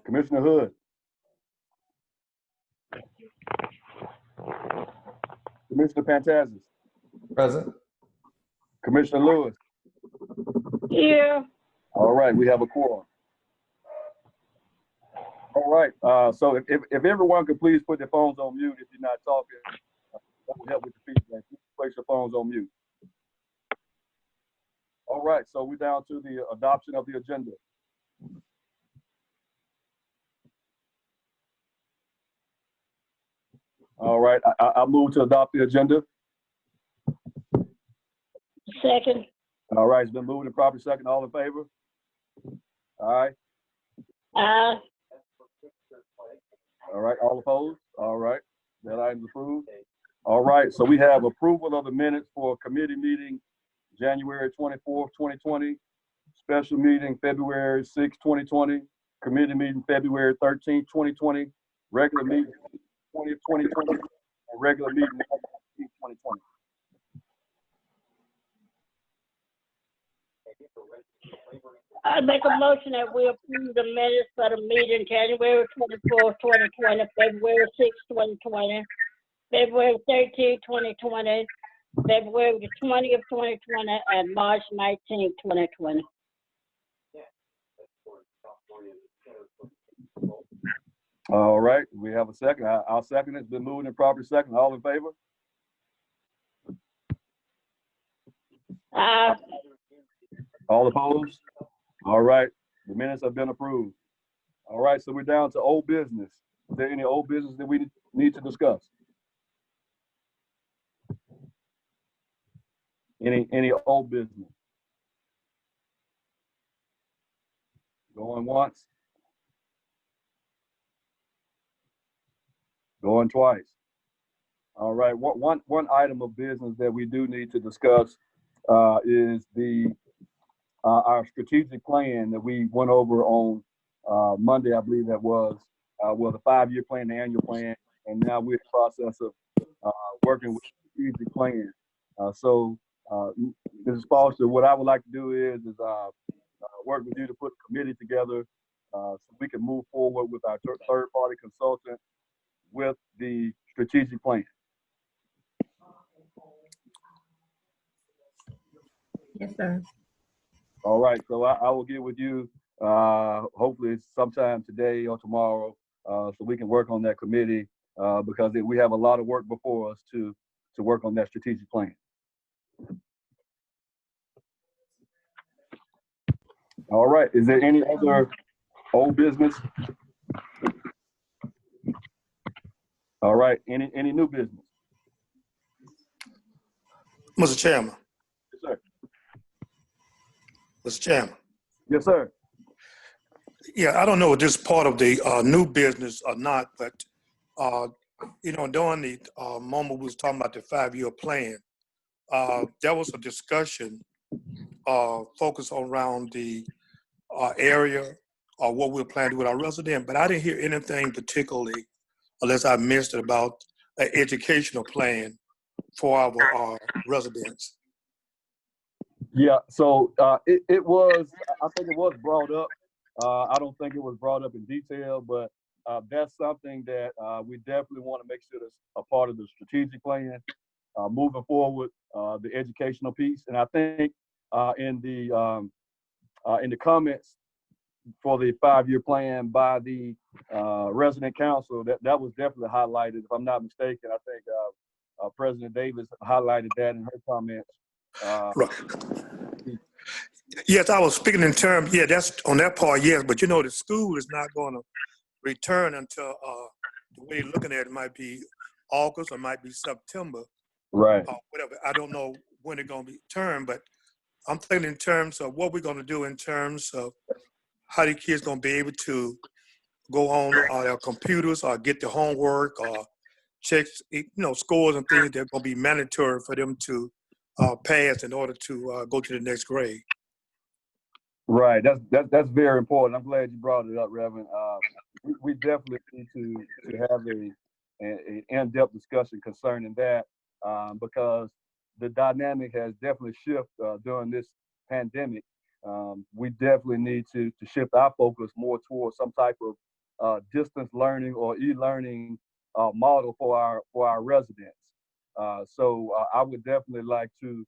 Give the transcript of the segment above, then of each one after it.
Commissioner Hood. Commissioner Pantazis. Present. Commissioner Lewis. Here. All right, we have a quorum. All right, so if everyone could please put their phones on mute if you're not talking, that will help with the feedback. Place your phones on mute. All right, so we're down to the adoption of the agenda. All right, I move to adopt the agenda. Second. All right, it's been moved and properly second. All in favor? All right. Aye. All right, all opposed? All right, that item's approved. All right, so we have approval of the minutes for committee meeting January 24th, 2020, special meeting February 6th, 2020, committee meeting February 13th, 2020, regular meeting 20th, 2020, and regular meeting 2020. I make a motion that we approve the minutes for the meeting January 24th, 2020, February 6th, 2020, February 13th, 2020, February the 20th, 2020, and March 19th, 2020. All right, we have a second. I'll second it. It's been moved and properly second. All in favor? Aye. All opposed? All right, the minutes have been approved. All right, so we're down to old business. Is there any old business that we need to discuss? Any old business? Going once? Going twice? All right, one item of business that we do need to discuss is our strategic plan that we went over on Monday, I believe that was. Well, the 5-year plan, the annual plan, and now we're in the process of working with the strategic plan. So, Mrs. Foster, what I would like to do is work with you to put a committee together so we can move forward with our third-party consultant with the strategic plan. Yes, sir. All right, so I will get with you hopefully sometime today or tomorrow so we can work on that committee because we have a lot of work before us to work on that strategic plan. All right, is there any other old business? All right, any new business? Mr. Chairman. Yes, sir. Mr. Chairman. Yes, sir. Yeah, I don't know if this is part of the new business or not, but you know, during the moment we was talking about the 5-year plan, there was a discussion focused around the area or what we're planning to do with our residents, but I didn't hear anything particularly, unless I missed it, about an educational plan for our residents. Yeah, so it was, I think it was brought up. I don't think it was brought up in detail, but that's something that we definitely want to make sure that's a part of the strategic plan moving forward, the educational piece. And I think in the comments for the 5-year plan by the resident council, that was definitely highlighted. If I'm not mistaken, I think President Davis highlighted that in her comments. Right. Yes, I was speaking in terms, yeah, that's on that part, yes, but you know, the school is not going to return until the way you're looking at it might be August or might be September. Right. Whatever. I don't know when it's going to be turned, but I'm thinking in terms of what we're going to do in terms of how the kids going to be able to go on their computers or get their homework or check, you know, scores and things that are going to be mandatory for them to pass in order to go to the next grade. Right, that's very important. I'm glad you brought it up, Reverend. We definitely need to have an in-depth discussion concerning that because the dynamic has definitely shifted during this pandemic. we definitely need to shift our focus more towards some type of distance learning or e-learning model for our residents. So I would definitely like to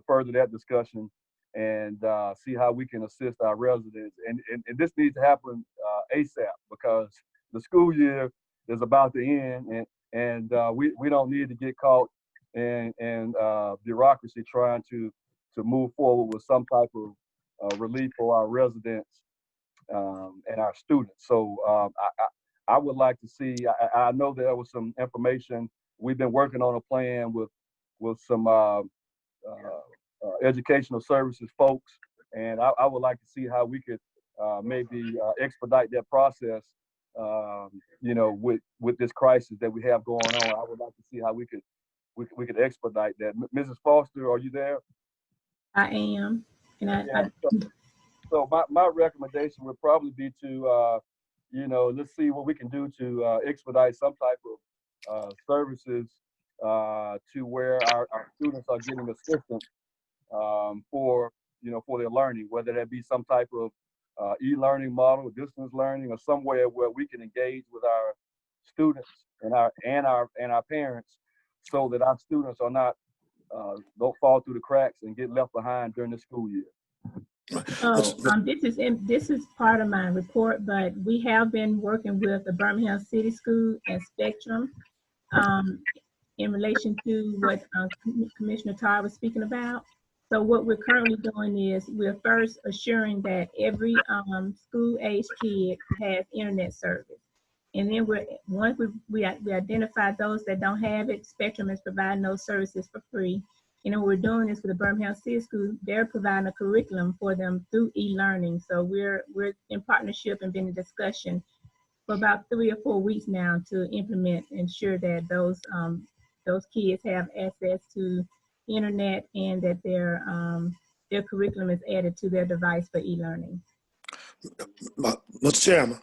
further that discussion and see how we can assist our residents. And this needs to happen ASAP because the school year is about to end, and we don't need to get caught in bureaucracy trying to move forward with some type of relief for our residents and our students. So I would like to see. I know there was some information. We've been working on a plan with some educational services folks, and I would like to see how we could maybe expedite that process. With this crisis that we have going on, I would like to see how we could expedite that. Mrs. Foster, are you there? I am, and Yeah. So my recommendation would probably be to, let's see what we can do to expedite some type of services to where our students are getting assistance for their learning, whether that be some type of e-learning model, distance learning, or somewhere where we can engage with our students and our parents, so that our students are not don't fall through the cracks and get left behind during the school year. So this is part of my report, but we have been working with the Birmingham City School and Spectrum in relation to what Commissioner Todd was speaking about. So what we're currently doing is we're first assuring that every school-age kid has internet service. And then once we identify those that don't have it, Spectrum is providing those services for free. And then we're doing this for the Birmingham City School. They're providing a curriculum for them through e-learning. So we're in partnership and been in discussion for about 3 or 4 weeks now to implement, ensure that those kids have access to internet and that their curriculum is added to their device for e-learning. Mr. Chairman.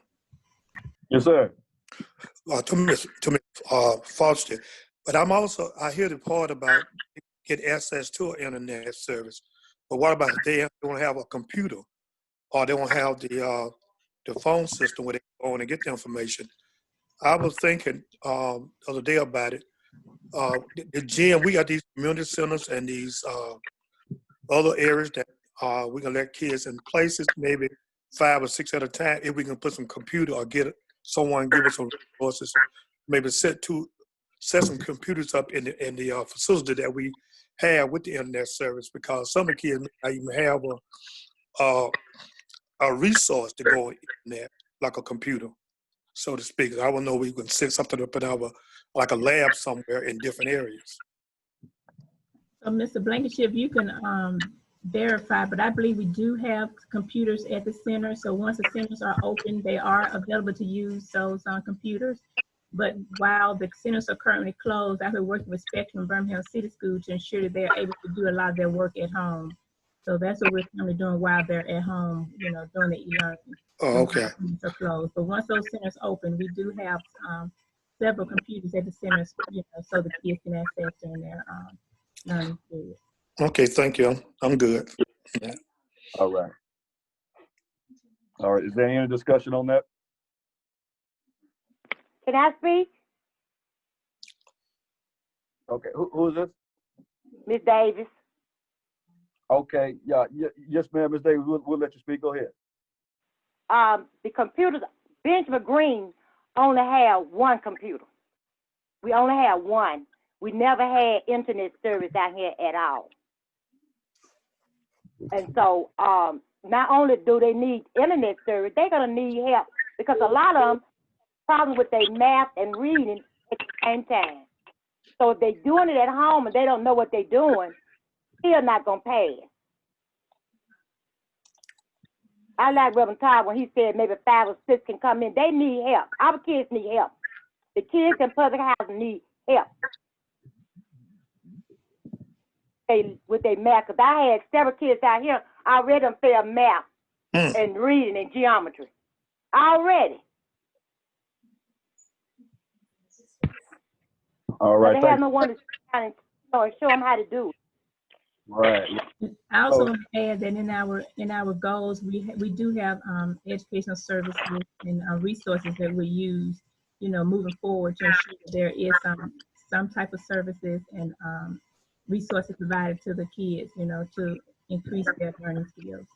Yes, sir. To Ms. Foster, but I hear the part about get access to an internet service, but what about if they don't have a computer or they don't have the phone system where they go on and get the information? I was thinking the other day about it. The gym, we got these community centers and these other areas that we can let kids in places, maybe 5 or 6 at a time, if we can put some computer or get someone give us some resources, maybe set some computers up in the facility that we have with the internet service, because some of the kids may not even have a resource to go on the internet, like a computer, so to speak. I don't know, we can set something up in like a lab somewhere in different areas. So Mr. Blankenship, you can verify, but I believe we do have computers at the center. So once the centers are open, they are available to use those computers. But while the centers are currently closed, I've been working with Spectrum and Birmingham City School to ensure that they're able to do a lot of their work at home. So that's what we're currently doing while they're at home, doing the e-learning. Oh, okay. Are closed. But once those centers open, we do have several computers at the centers, so the kids can access during their learning period. Okay, thank you. I'm good. Yeah. All right. Is there any discussion on that? Can I speak? Okay, who is this? Ms. Davis. Okay, yes, ma'am, Ms. Davis, we'll let you speak. Go ahead. The computers, Benjamin Green only had one computer. We only had one. We never had internet service out here at all. And so not only do they need internet service, they're gonna need help, because a lot of them problem with their math and reading at the same time. So if they're doing it at home and they don't know what they're doing, still not gonna pass. I like Reverend Todd when he said maybe 5 or 6 can come in. They need help. Our kids need help. The kids in public housing need help. With their math, because I had several kids out here already failed math and reading and geometry already. All right. But they have no one to show them how to do it. Right. I also So, want to add that in our goals, we do have educational services and resources that we use, moving forward to ensure that there is some type of services and resources provided to the kids, to increase their learning skills.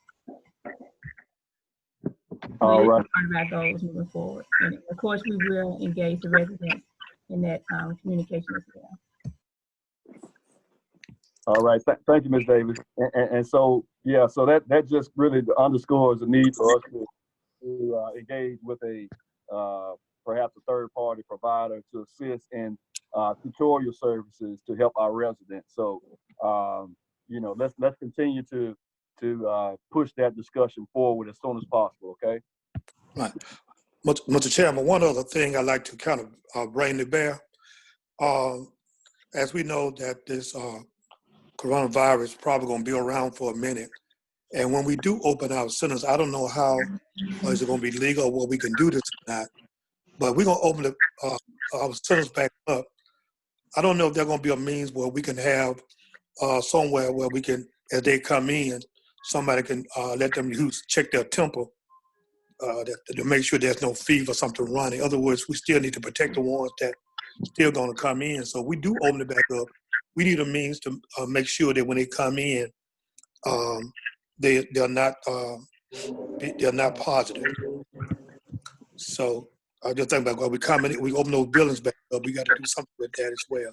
So all it is right. part of our goals moving forward, and of course, we will engage the residents in that communication as well. All right. Thank you, Ms. Davis. And so, yeah, so that just really underscores the need for us to engage with a perhaps a third party provider to assist in tutorial services to help our residents. So, let's continue to push that discussion forward as soon as possible. Okay. Right. Mr. Chairman, one other thing I'd like to kind of bring to bear. As we know that this coronavirus is probably going to be around for a minute. And when we do open our centers, I don't know how, is it going to be legal or what we can do this or not, but we're going to open our centers back up. I don't know if there's going to be a means where we can have somewhere where we can, as they come in, somebody can let them check their temper to make sure there's no fever or something running. In other words, we still need to protect the ones that still going to come in. So we do open it back up. We need a means to make sure that when they come in, they're not positive. So I just think about when we come in, we open those buildings back up. We got to do something with that as well.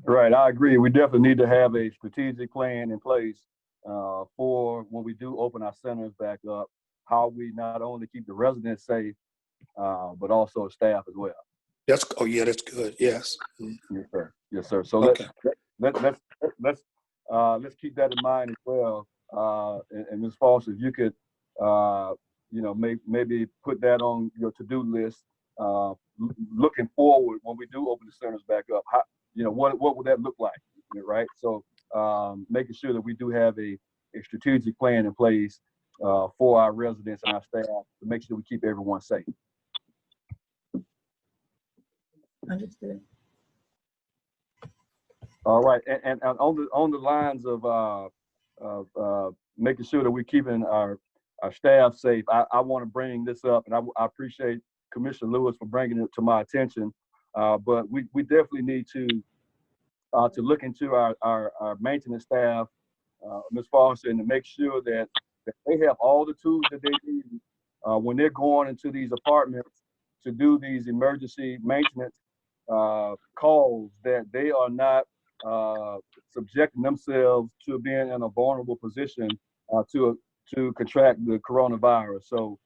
Right, I agree. We definitely need to have a strategic plan in place for when we do open our centers back up, how we not only keep the residents safe, but also staff as well. That's good. Yes. Yes, sir. Yes, sir. So Okay. let's keep that in mind as well. And Ms. Foster, if you could, maybe put that on your to-do list, looking forward when we do open the centers back up. How, what would that look like, right? So making sure that we do have a strategic plan in place for our residents and our staff to make sure we keep everyone safe. Understood. All right, and on the lines of making sure that we're keeping our staff safe, I want to bring this up, and I appreciate Commissioner Lewis for bringing it to my attention. But we definitely need to look into our maintenance staff, Ms. Foster, and to make sure that they have all the tools that they need when they're going into these apartments to do these emergency maintenance calls, that they are not subjecting themselves to being in a vulnerable position to contract the coronavirus. So,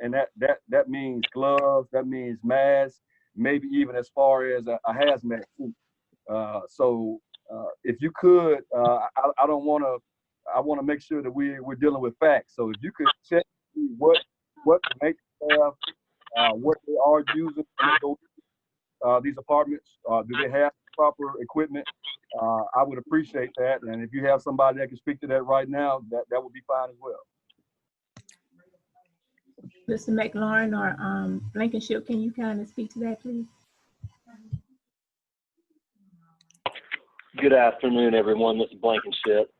and that means gloves, that means masks, maybe even as far as a hazmat suit. So if you could, I want to make sure that we're dealing with facts. So if you could check what the maintenance staff, what they are using these apartments, do they have proper equipment? I would appreciate that. And if you have somebody that can speak to that right now, that would be fine as well. Mr. McLaurin or Blankenship, can you kind of speak to that, please? Good afternoon, everyone. This is Blankenship.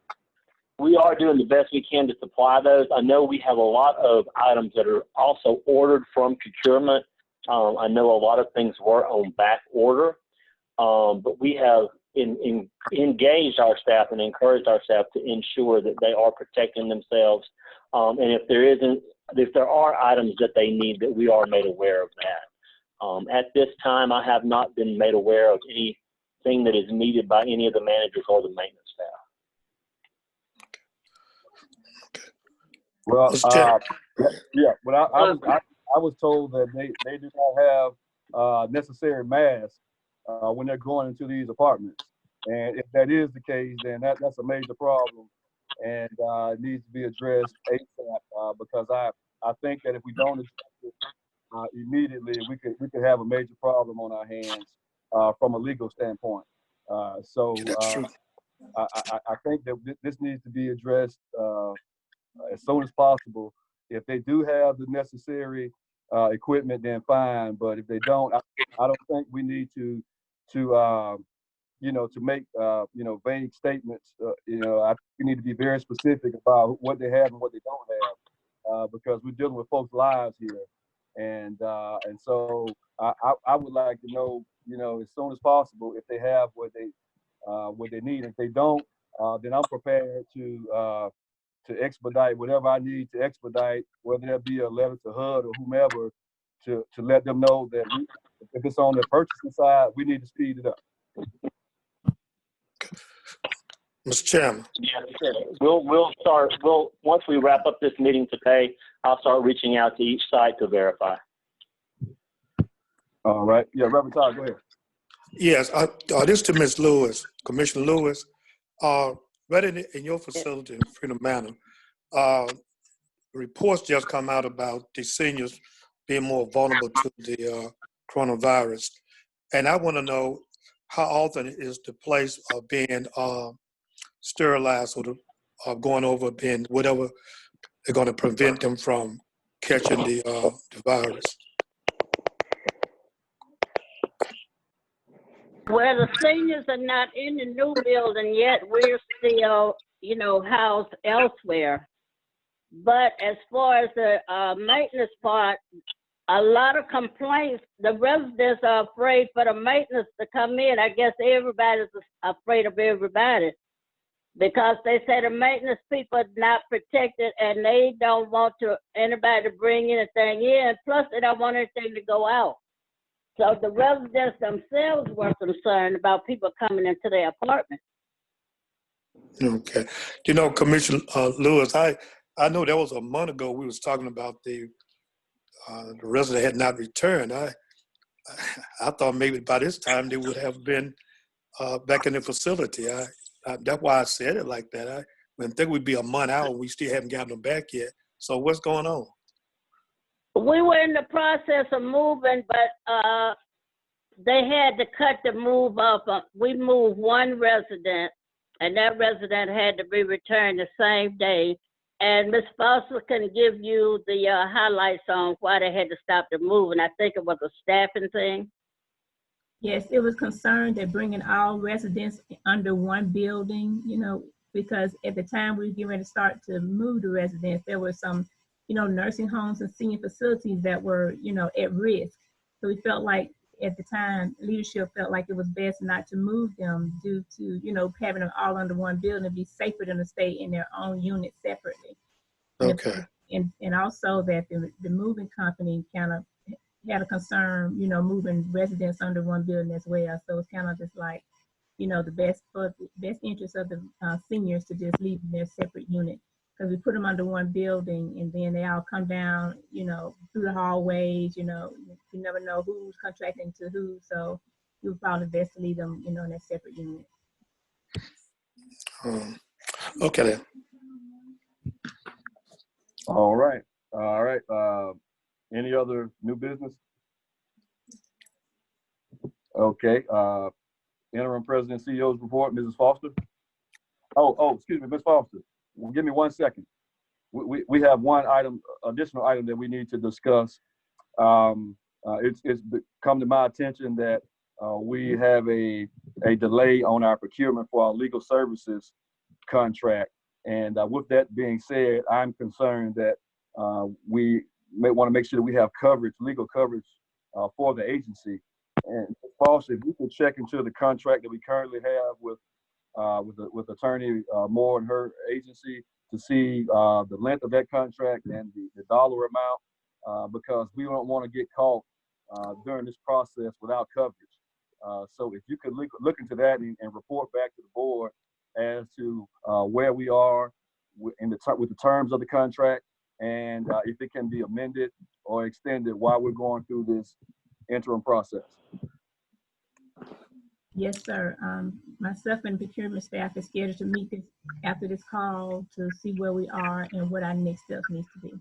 We are doing the best we can to supply those. I know we have a lot of items that are also ordered from procurement. I know a lot of things were on back order, but we have engaged our staff and encouraged our staff to ensure that they are protecting themselves. And if there are items that they need, that we are made aware of that. At this time, I have not been made aware of anything that is needed by any of the managers or the maintenance staff. Well, yeah, but I was told that they do not have necessary masks when they're going into these apartments. And if that is the case, then that's a major problem, and it needs to be addressed ASAP, because I think that if we don't address it immediately, we could have a major problem on our hands from a legal standpoint. So I think that this needs to be addressed as soon as possible. If they do have the necessary equipment, then fine. But if they don't, I don't think we need to you know, to make, you know, vague statements. You know, I think we need to be very specific about what they have and what they don't have, because we're dealing with folks' lives here. And so I would like to know, you know, as soon as possible, if they have what they need. If they don't, then I'm prepared to expedite whatever I need to expedite, whether that be a letter to HUD or whomever, to let them know that if it's on the purchasing side, we need to speed it up. Mr. Chairman. Yes, sir. We'll start. Once we wrap up this meeting today, I'll start reaching out to each site to verify. All right. Yeah, Reverend Todd, go ahead. Yes, this to Ms. Lewis, Commissioner Lewis. Right in your facility in Freedom Manor, reports just come out about the seniors being more vulnerable to the coronavirus. And I want to know how often is the place being sterilized or going over being whatever they're going to prevent them from catching the virus. Well, the seniors are not in the new building yet. We're still, you know, housed elsewhere. But as far as the maintenance part, a lot of complaints. The residents are afraid for the maintenance to come in. I guess everybody's afraid of everybody because they say the maintenance people are not protected and they don't want anybody to bring anything in. Plus, they don't want anything to go out. So the residents themselves were concerned about people coming into their apartment. Okay. You know, Commissioner Lewis, I know that was a month ago we was talking about the resident had not returned. I thought maybe by this time they would have been back in the facility. That's why I said it like that. I didn't think we'd be a month out and we still haven't gotten them back yet. So what's going on? We were in the process of moving, but they had to cut the move up. We moved one resident, and that resident had to be returned the same day. And Ms. Foster can give you the highlights on why they had to stop the move, and I think it was a staffing thing. Yes, it was concerned that bringing all residents under one building, you know, because at the time we were getting ready to start to move the residents, there were some, you know, nursing homes and senior facilities that were, you know, at risk. So we felt like at the time, leadership felt like it was best not to move them due to, you know, having them all under one building. It'd be safer than to stay in their own unit separately. Okay. And also that the moving company kind of had a concern, you know, moving residents under one building as well. So it's kind of just like, you know, the best interest of the seniors to just leave in their separate unit. Because we put them under one building and then they all come down, you know, through the hallways, you know, you never know who's contracting to who. So it was probably best to leave them, you know, in a separate unit. Okay then. All right. All right. Any other new business? Okay. Interim President CEO's report, Mrs. Foster. Oh, excuse me, Ms. Foster. Well, give me 1 second. We have one additional item that we need to discuss. It's come to my attention that we have a delay on our procurement for our legal services contract. And with that being said, I'm concerned that we may want to make sure that we have coverage, legal coverage for the agency. And Foster, if you could check into the contract that we currently have with Attorney Moore and her agency to see the length of that contract and the dollar amount, because we don't want to get caught during this process without coverage. So if you could look into that and report back to the board as to where we are with the terms of the contract and if it can be amended or extended while we're going through this interim process. Yes, sir. Myself and procurement staff is scheduled to meet after this call to see where we are and what our next steps needs to be.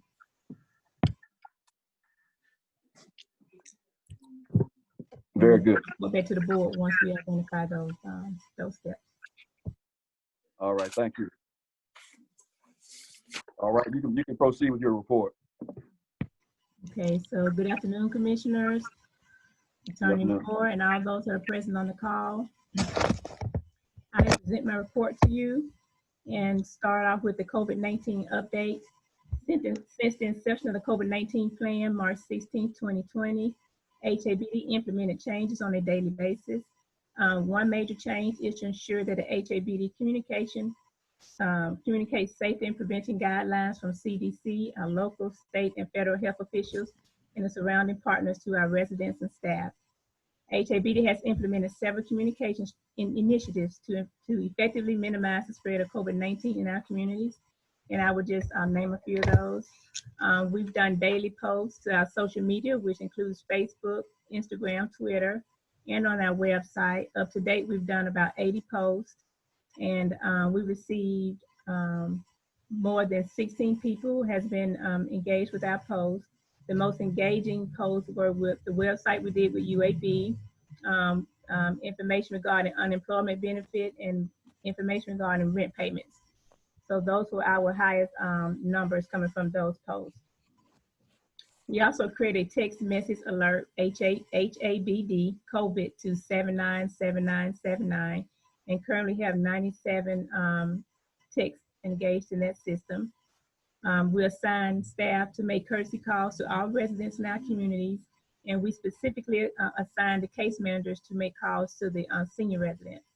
Very good. We'll get to the board once we identify those steps. All right, thank you. All right, you can proceed with your report. Okay, so good afternoon, commissioners, Attorney Moore, and all those that are present on the call. present my report to you and start off with the COVID-19 update. Since the inception of the COVID-19 plan, March 16, 2020, HABD implemented changes on a daily basis. One major change is to ensure that the HABD communicates safety and prevention guidelines from CDC, our local, state, and federal health officials, and the surrounding partners to our residents and staff. HABD has implemented several communications initiatives to effectively minimize the spread of COVID-19 in our communities. And I would just name a few of those. We've done daily posts to our social media, which includes Facebook, Instagram, Twitter, and on our website. Up to date, we've done about 80 posts, and we received more than 16 people has been engaged with our posts. The most engaging posts were with the website we did with UAB, information regarding unemployment benefit, and information regarding rent payments. So those were our highest numbers coming from those posts. We also created a text message alert, HABD COVID to 797979, and currently have 97 texts engaged in that system. We assign staff to make courtesy calls to all residents in our communities, and we specifically assign the case managers to make calls to the senior residents,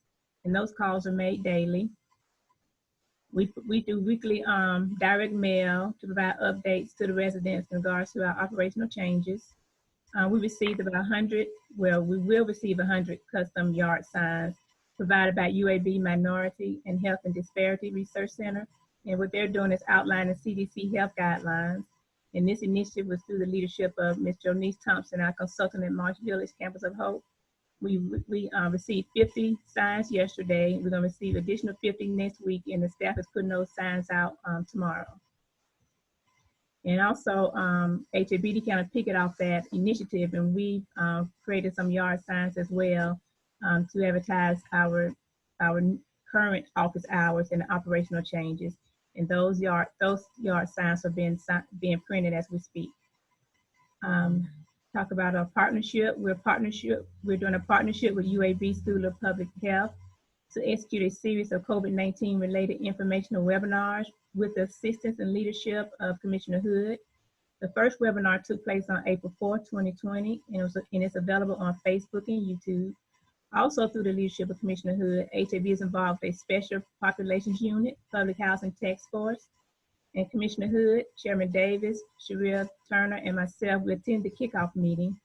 and those calls are made daily. We do weekly direct mail to provide updates to the residents in regards to our operational changes. We received about 100, well, we will receive 100 custom yard signs provided by UAB Minority and Health and Disparity Research Center. And what they're doing is outlining CDC health guidelines. And this initiative was through the leadership of Ms. Jonice Thompson, our consultant at March Village Campus of Hope. We received 50 signs yesterday. We're going to receive additional 50 next week, and the staff is putting those signs out tomorrow. And also, HABD kind of picked off that initiative, and we created some yard signs as well to advertise our current office hours and operational changes. And those yard signs are being printed as we speak. Talk about our partnership. We're doing a partnership with UAB School of Public Health to execute a series of COVID-19 related informational webinars with the assistance and leadership of Commissioner Hood. The first webinar took place on April 4, 2020, and it's available on Facebook and YouTube. Also through the leadership of Commissioner Hood, HAB is involved with a special populations unit, public housing task force, and Commissioner Hood, Chairman Davis, Sherelle Turner, and myself will attend the kickoff meeting.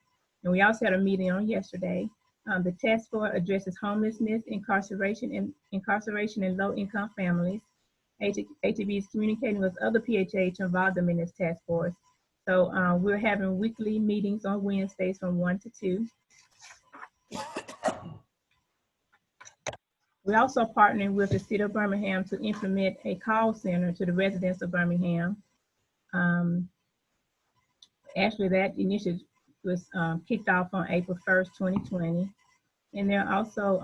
And we also had a meeting on yesterday. The task force addresses homelessness, incarceration in low-income families. HAB is communicating with other PHA to involve them in this task force. So we're having weekly meetings on Wednesdays from 1 to 2. We're also partnering with the City of Birmingham to implement a call center to the residents of Birmingham. Actually, that initiative was kicked off on April 1st, 2020. And they're also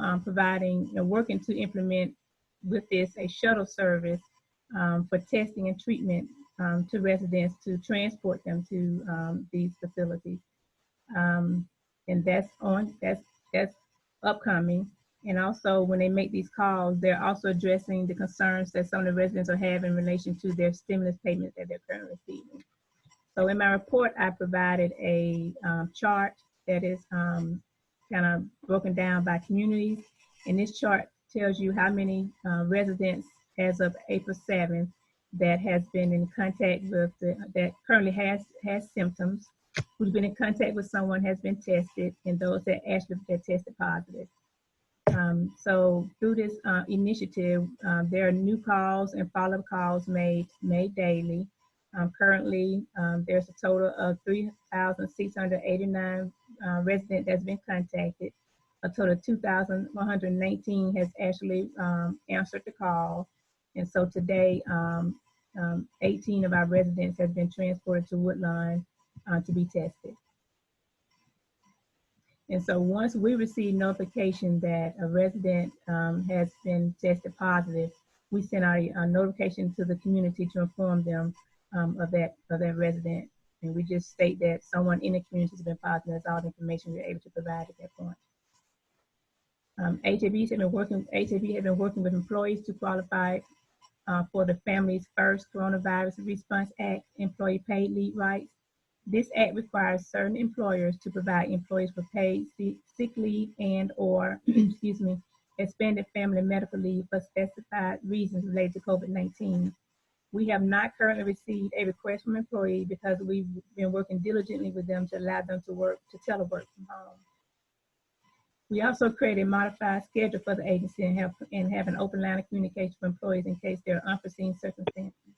working to implement with this a shuttle service for testing and treatment to residents to transport them to these facilities. And that's upcoming. And also when they make these calls, they're also addressing the concerns that some of the residents are having in relation to their stimulus payments that they're currently receiving. So in my report, I provided a chart that is kind of broken down by communities. And this chart tells you how many residents as of April 7th that has been in contact with, that currently has symptoms, who's been in contact with someone has been tested, and those that actually get tested positive. So through this initiative, there are new calls and follow-up calls made daily. Currently, there's a total of 3,689 residents that's been contacted. A total of 2,119 has actually answered the call. And so today, 18 of our residents have been transported to Woodlawn to be tested. And so once we receive notification that a resident has been tested positive, we send out a notification to the community to inform them of that resident. And we just state that someone in the community has been positive. That's all the information we're able to provide at that point. HAB has been working with employees to qualify for the Families First Coronavirus Response Act employee paid leave rights. This act requires certain employers to provide employees with paid sick leave and or excuse me, expanded family medical leave for specified reasons related to COVID-19. We have not currently received a request from employees because we've been working diligently with them to allow them to telework from home. We also created a modified schedule for the agency and have an open line of communication for employees in case there are unforeseen circumstances.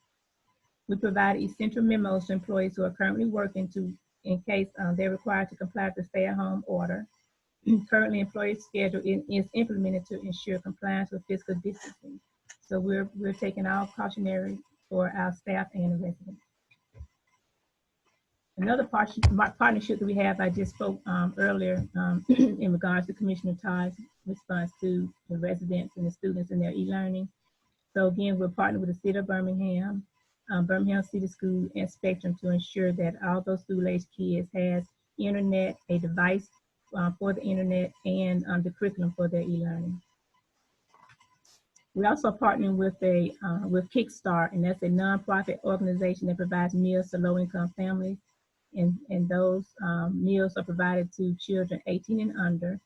We provide essential memos to employees who are currently working in case they're required to comply with the stay-at-home order. Currently, employees' schedule is implemented to ensure compliance with physical distancing. So we're taking all cautionary for our staff and the residents. Another partnership that we have, I just spoke earlier in regards to Commissioner Todd's response to the residents and the students in their e-learning. So again, we're partnered with the City of Birmingham, Birmingham City School, and Spectrum to ensure that all those school-age kids has internet, a device for the internet, and the curriculum for their e-learning. We're also partnering with with Kickstart, and that's a nonprofit organization that provides meals to low-income families. And those meals are provided to children 18 and under.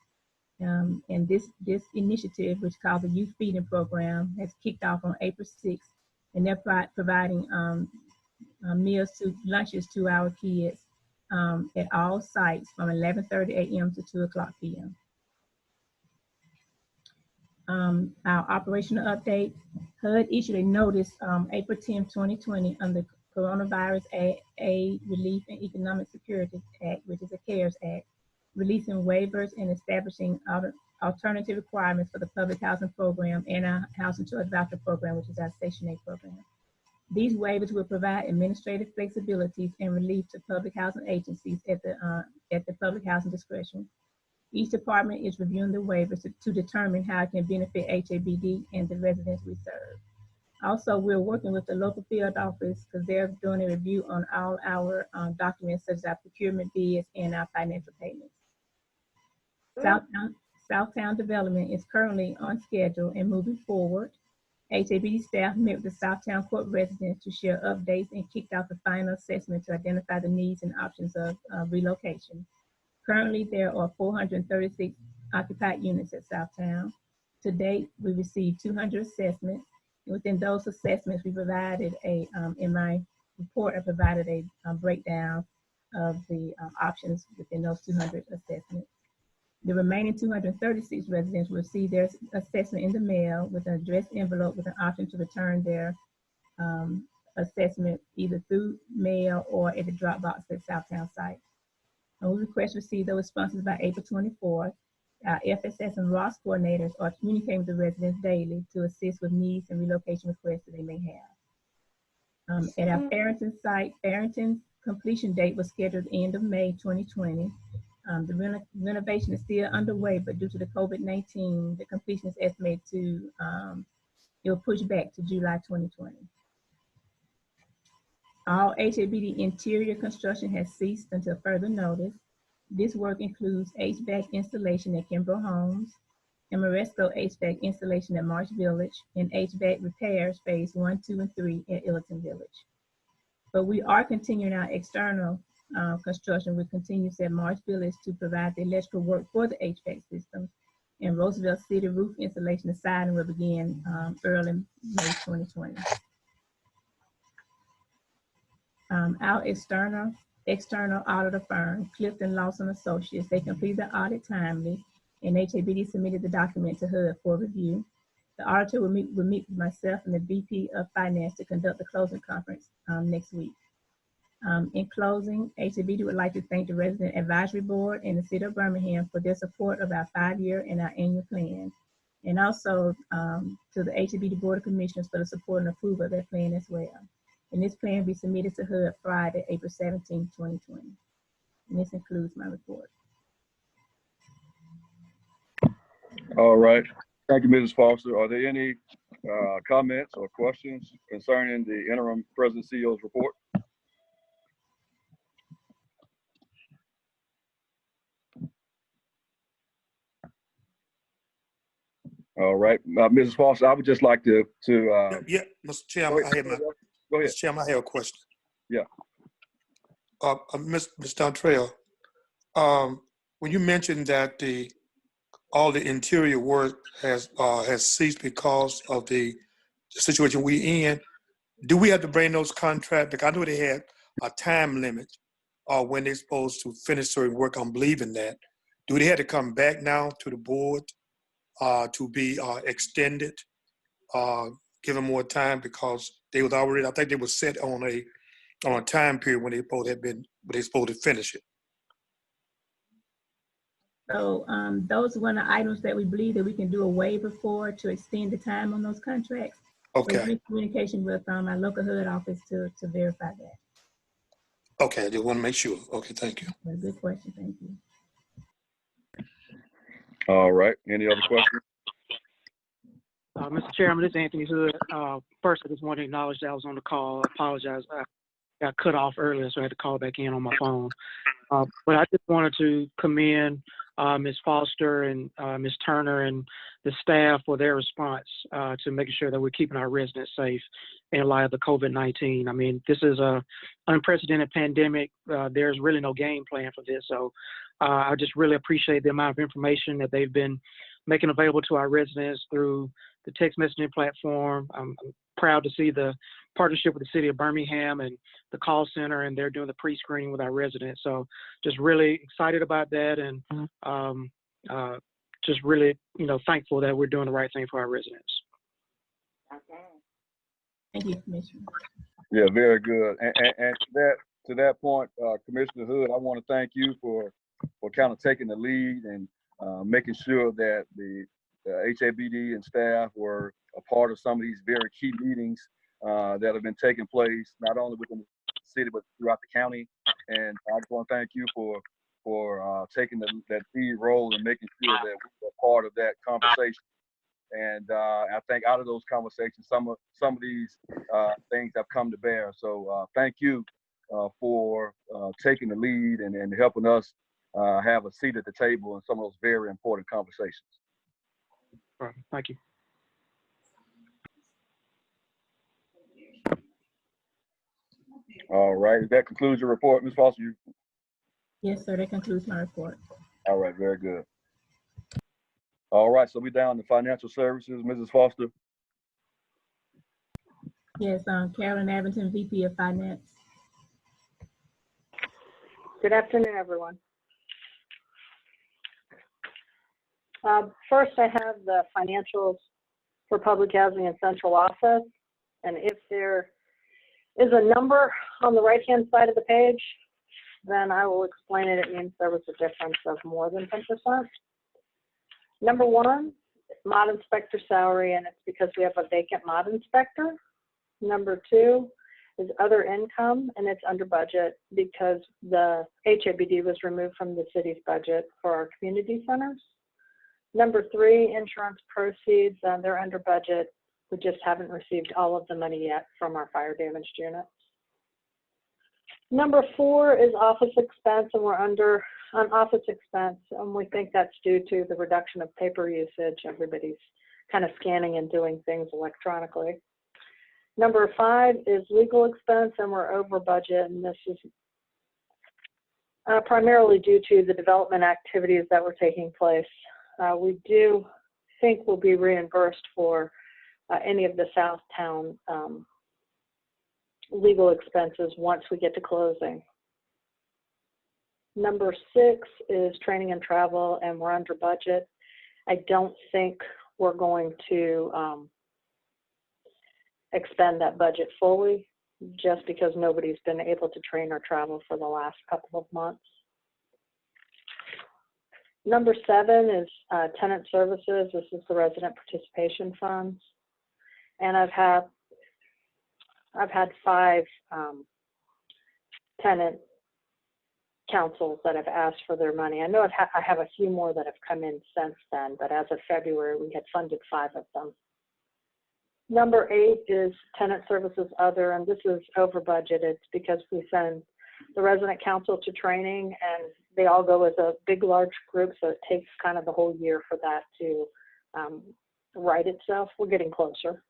And this initiative, which is called the Youth Feeding Program, has kicked off on April 6th. And they're providing lunches to our kids at all sites from 11:30 a.m. to 2 o'clock p.m. Our operational update, HUD issued a notice April 10, 2020 on the Coronavirus Aid, Relief, and Economic Security Act, which is a CARES Act, releasing waivers and establishing alternative requirements for the public housing program and our housing choice voucher program, which is our Section 8 program. These waivers will provide administrative flexibilities and relief to public housing agencies at the public housing discretion. Each department is reviewing the waivers to determine how it can benefit HABD and the residents we serve. Also, we're working with the local field office because they're doing a review on all our documents such as our procurement bids and our financial payments. Southtown development is currently on schedule and moving forward. HABD staff met with the Southtown Court residents to share updates and kicked off the final assessment to identify the needs and options of relocation. Currently, there are 436 occupied units at Southtown. To date, we received 200 assessments. Within those assessments, we provided in my report, I provided a breakdown of the options within those 200 assessments. The remaining 236 residents will receive their assessment in the mail with an addressed envelope with an option to return their assessment either through mail or at the drop box at Southtown site. And we request to receive those responses by April 24th. Our FSS and ROS coordinators are communicating with the residents daily to assist with needs and relocation requests that they may have. At our Farrington site, Farrington's completion date was scheduled at the end of May 2020. The renovation is still underway, but due to the COVID-19, the completion is estimated to, it'll push back to July 2020. All HABD interior construction has ceased until further notice. This work includes HVAC installation at Kimbrough Homes, Amoresco HVAC installation at Marsh Village, and HVAC repairs phase 1, 2, and 3 at Illerton Village. But we are continuing our external construction with continues at Marsh Village to provide the electrical work for the HVAC systems, and Roosevelt City roof installation and siding will begin early May 2020. Our external auditor firm, Clifton Lawson Associates, they completed the audit timely, and HABD submitted the document to HUD for review. The auditor will meet with myself and the VP of Finance to conduct the closing conference next week. In closing, HABD would like to thank the Resident Advisory Board and the City of Birmingham for their support of our 5-year and our annual plan, and also to the HABD Board of Commissioners for the support and approval of their plan as well. And this plan will be submitted to HUD Friday, April 17, 2020. And this includes my report. All right. Thank you, Mrs. Foster. Are there any comments or questions concerning the interim president CEO's report? All right, Mrs. Foster, I would just like to Yeah, Mr. Chairman, go ahead. Mr. Chairman, I have a question. Yeah. Ms. Dontrell, when you mentioned that all the interior work has ceased because of the situation we in, do we have to bring those contracts? Because I know they had a time limit when they're supposed to finish certain work. I'm believing that. Do they have to come back now to the board to be extended, given more time, because they was already, I think they were set on a time period when they supposed to finish it. So those are one of the items that we believe that we can do a waiver for to extend the time on those contracts. Okay. So we're in communication with our local HUD office to verify that. Okay, I just want to make sure. Okay, thank you. That's a good question, thank you. All right, any other questions? Mr. Chairman, this is Anthony Hood. First, I just want to acknowledge that I was on the call. I apologize. I got cut off earlier, so I had to call back in on my phone. But I just wanted to commend Ms. Foster and Ms. Turner and the staff for their response to making sure that we're keeping our residents safe in light of the COVID-19. I mean, this is an unprecedented pandemic. There's really no game plan for this. So I just really appreciate the amount of information that they've been making available to our residents through the text messaging platform. I'm proud to see the partnership with the city of Birmingham and the call center, and they're doing the pre-screening with our residents. So just really excited about that, and just really, thankful that we're doing the right thing for our residents. Thank you, Commissioner. Yeah, very good. And to that point, Commissioner Hood, I want to thank you for kind of taking the lead and making sure that the HABD and staff were a part of some of these very key meetings that have been taking place, not only within the city, but throughout the county. And I just want to thank you for taking that lead role and making sure that we were part of that conversation. And I think out of those conversations, some of these things have come to bear. So thank you for taking the lead and helping us have a seat at the table in some of those very important conversations. All right, thank you. All right, that concludes your report, Ms. Foster. Yes, sir, that concludes my report. All right, very good. All right, so we're down to financial services, Mrs. Foster. Yes, Carolyn Abington, VP of Finance. Good afternoon, everyone. First, I have the financials for public housing and central office. And if there is a number on the right-hand side of the page, then I will explain it. It means there was a difference of more than 10%. Number one, mod inspector salary, and it's because we have a vacant mod inspector. Number two is other income, and it's under budget because the HABD was removed from the city's budget for our community centers. Number three, insurance proceeds, they're under budget. We just haven't received all of the money yet from our fire damaged units. Number four is office expense, and we're under on office expense, and we think that's due to the reduction of paper usage. Everybody's kind of scanning and doing things electronically. Number five is legal expense, and we're over budget, and this is primarily due to the development activities that were taking place. We do think we'll be reimbursed for any of the Southtown legal expenses once we get to closing. Number six is training and travel, and we're under budget. I don't think we're going to expend that budget fully just because nobody's been able to train or travel for the last couple of months. Number seven is tenant services. This is the resident participation funds. And I've had 5 tenant councils that have asked for their money. I know I have a few more that have come in since then, but as of February, we had funded 5 of them. Number 8 is tenant services other, and this is over budget. It's because we send the resident council to training, and they all go as a big, large group, so it takes kind of the whole year for that to right itself. We're getting closer.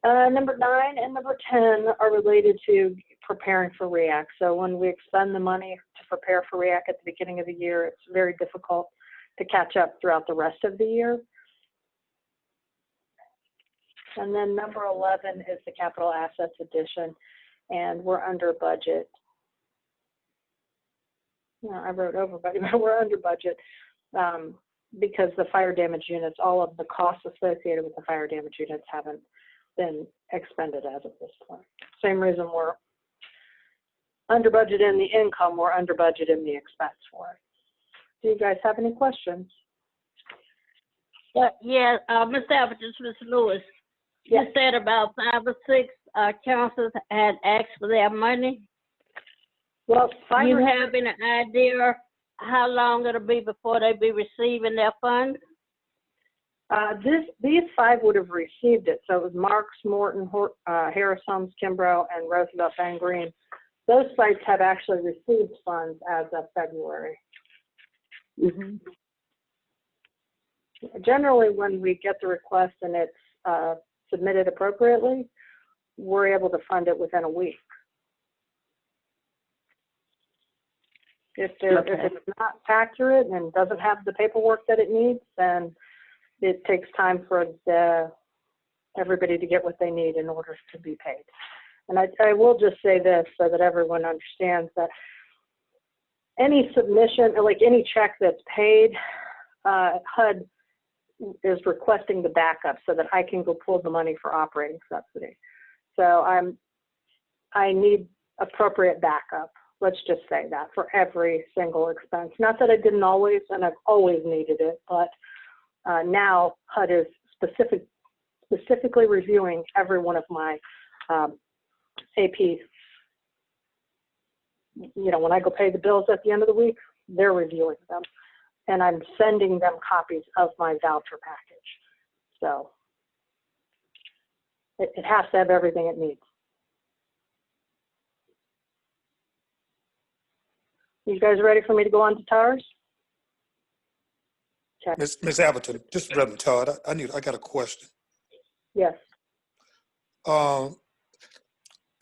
Number 9 and number 10 are related to preparing for REAC. So when we expend the money to prepare for REAC at the beginning of the year, it's very difficult to catch up throughout the rest of the year. And then number 11 is the capital assets addition, and we're under budget. I wrote over budget, but we're under budget because the fire damage units, all of the costs associated with the fire damage units haven't been expended as of this point. Same reason we're under budget in the income, we're under budget in the expense for it. Do you guys have any questions? Yeah, Ms. Abbott, Ms. Lewis. Yes. You said about 5 or 6 councils had asked for their money. Well, Do you have any idea how long it'll be before they be receiving their funds? These 5 would have received it. So it was Marks, Morton, Harris Holmes, Kimbrough, and Roosevelt Van Green. Those sites have actually received funds as of February. Mm-hmm. Generally, when we get the request and it's submitted appropriately, we're able to fund it within a week. If it's not accurate and doesn't have the paperwork that it needs, then it takes time for everybody to get what they need in order to be paid. And I will just say this so that everyone understands that any submission, like any check that's paid, HUD is requesting the backup so that I can go pull the money for operating subsidy. So I need appropriate backup. Let's just say that for every single expense. Not that I didn't always, and I've always needed it, but now HUD is specifically reviewing every one of my AP. You know, when I go pay the bills at the end of the week, they're reviewing them. And I'm sending them copies of my voucher package. So it has to have everything it needs. You guys ready for me to go on to TARS? Check. Ms. Appleton, this is Reverend Todd. I got a question. Yes.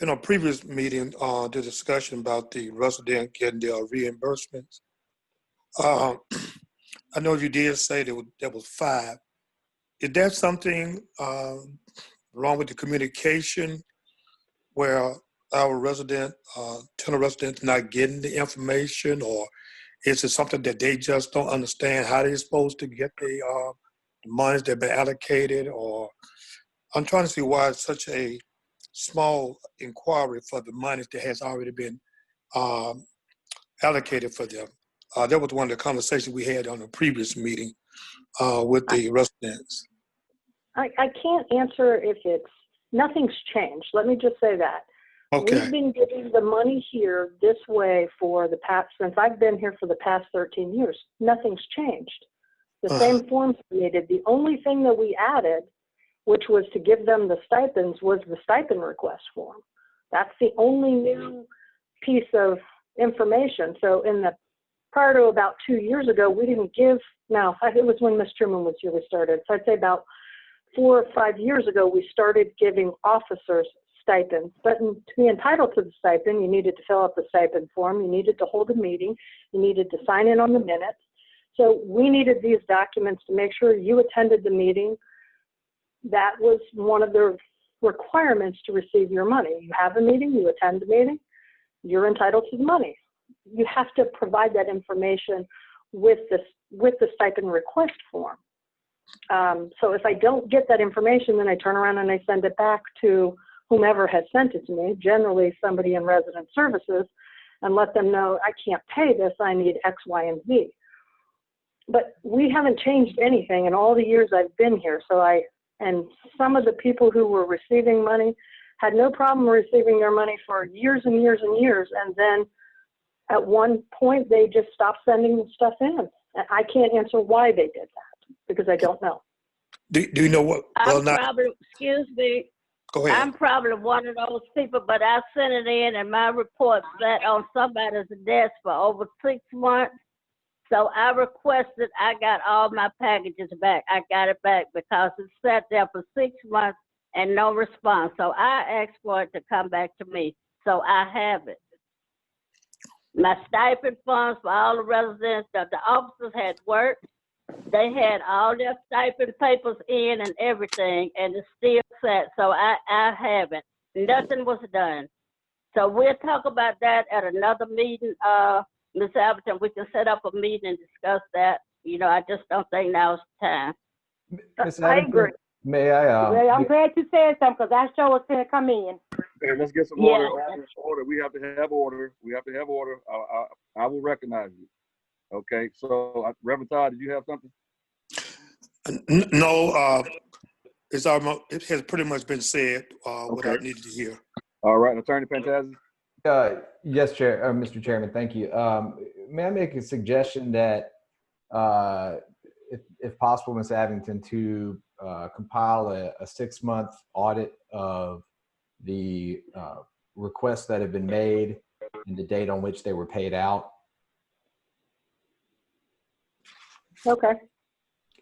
In a previous meeting, the discussion about the resident getting their reimbursements. I know you did say there was 5. Is there something wrong with the communication where our tenant residents not getting the information, or is it something that they just don't understand how they're supposed to get the monies that have been allocated? Or I'm trying to see why it's such a small inquiry for the monies that has already been allocated for them. That was one of the conversations we had on the previous meeting with the residents. I can't answer if nothing's changed. Let me just say that. Okay. We've been getting the money here this way for the past, since I've been here for the past 13 years. Nothing's changed. The same forms created. The only thing that we added, which was to give them the stipends, was the stipend request form. That's the only new piece of information. So prior to about 2 years ago, we didn't give, now it was when Ms. Truman was here we started. So I'd say about 4 or 5 years ago, we started giving officers stipends. But to be entitled to the stipend, you needed to fill out the stipend form, you needed to hold a meeting, you needed to sign in on the minutes. So we needed these documents to make sure you attended the meeting. That was one of the requirements to receive your money. You have a meeting, you attend the meeting, you're entitled to the money. You have to provide that information with the stipend request form. So if I don't get that information, then I turn around and I send it back to whomever has sent it to me, generally somebody in resident services, and let them know I can't pay this, I need X, Y, and Z. But we haven't changed anything in all the years I've been here. And some of the people who were receiving money had no problem receiving their money for years and years and years. And then at one point, they just stopped sending the stuff in. And I can't answer why they did that because I don't know. Do you know what? Well, Excuse me. Go ahead. I'm probably one of those people, but I sent it in and my report sat on somebody's desk for over 6 months. So I requested, I got all my packages back. I got it back because it sat there for 6 months and no response. So I asked for it to come back to me. So I have it. My stipend funds for all the residents, the officers had worked. They had all their stipend papers in and everything, and it's still set. So I have it. Nothing was done. So we'll talk about that at another meeting, Ms. Alberton. We can set up a meeting and discuss that. You know, I just don't think now's the time. Ms. I Addington, agree. may I? Well, I'm glad you said something because I sure was going to come in. Okay, let's get some Yeah. order. We have to have order. I will recognize you. Okay, so Reverend Todd, did you have something? No, it has pretty much been said what I Okay. needed to hear. All right, Attorney Fantasia. Yes, Mr. Chairman, thank you. May I make a suggestion that, if possible, Ms. Abington, to compile a 6-month audit of the requests that have been made and the date on which they were paid out? Okay.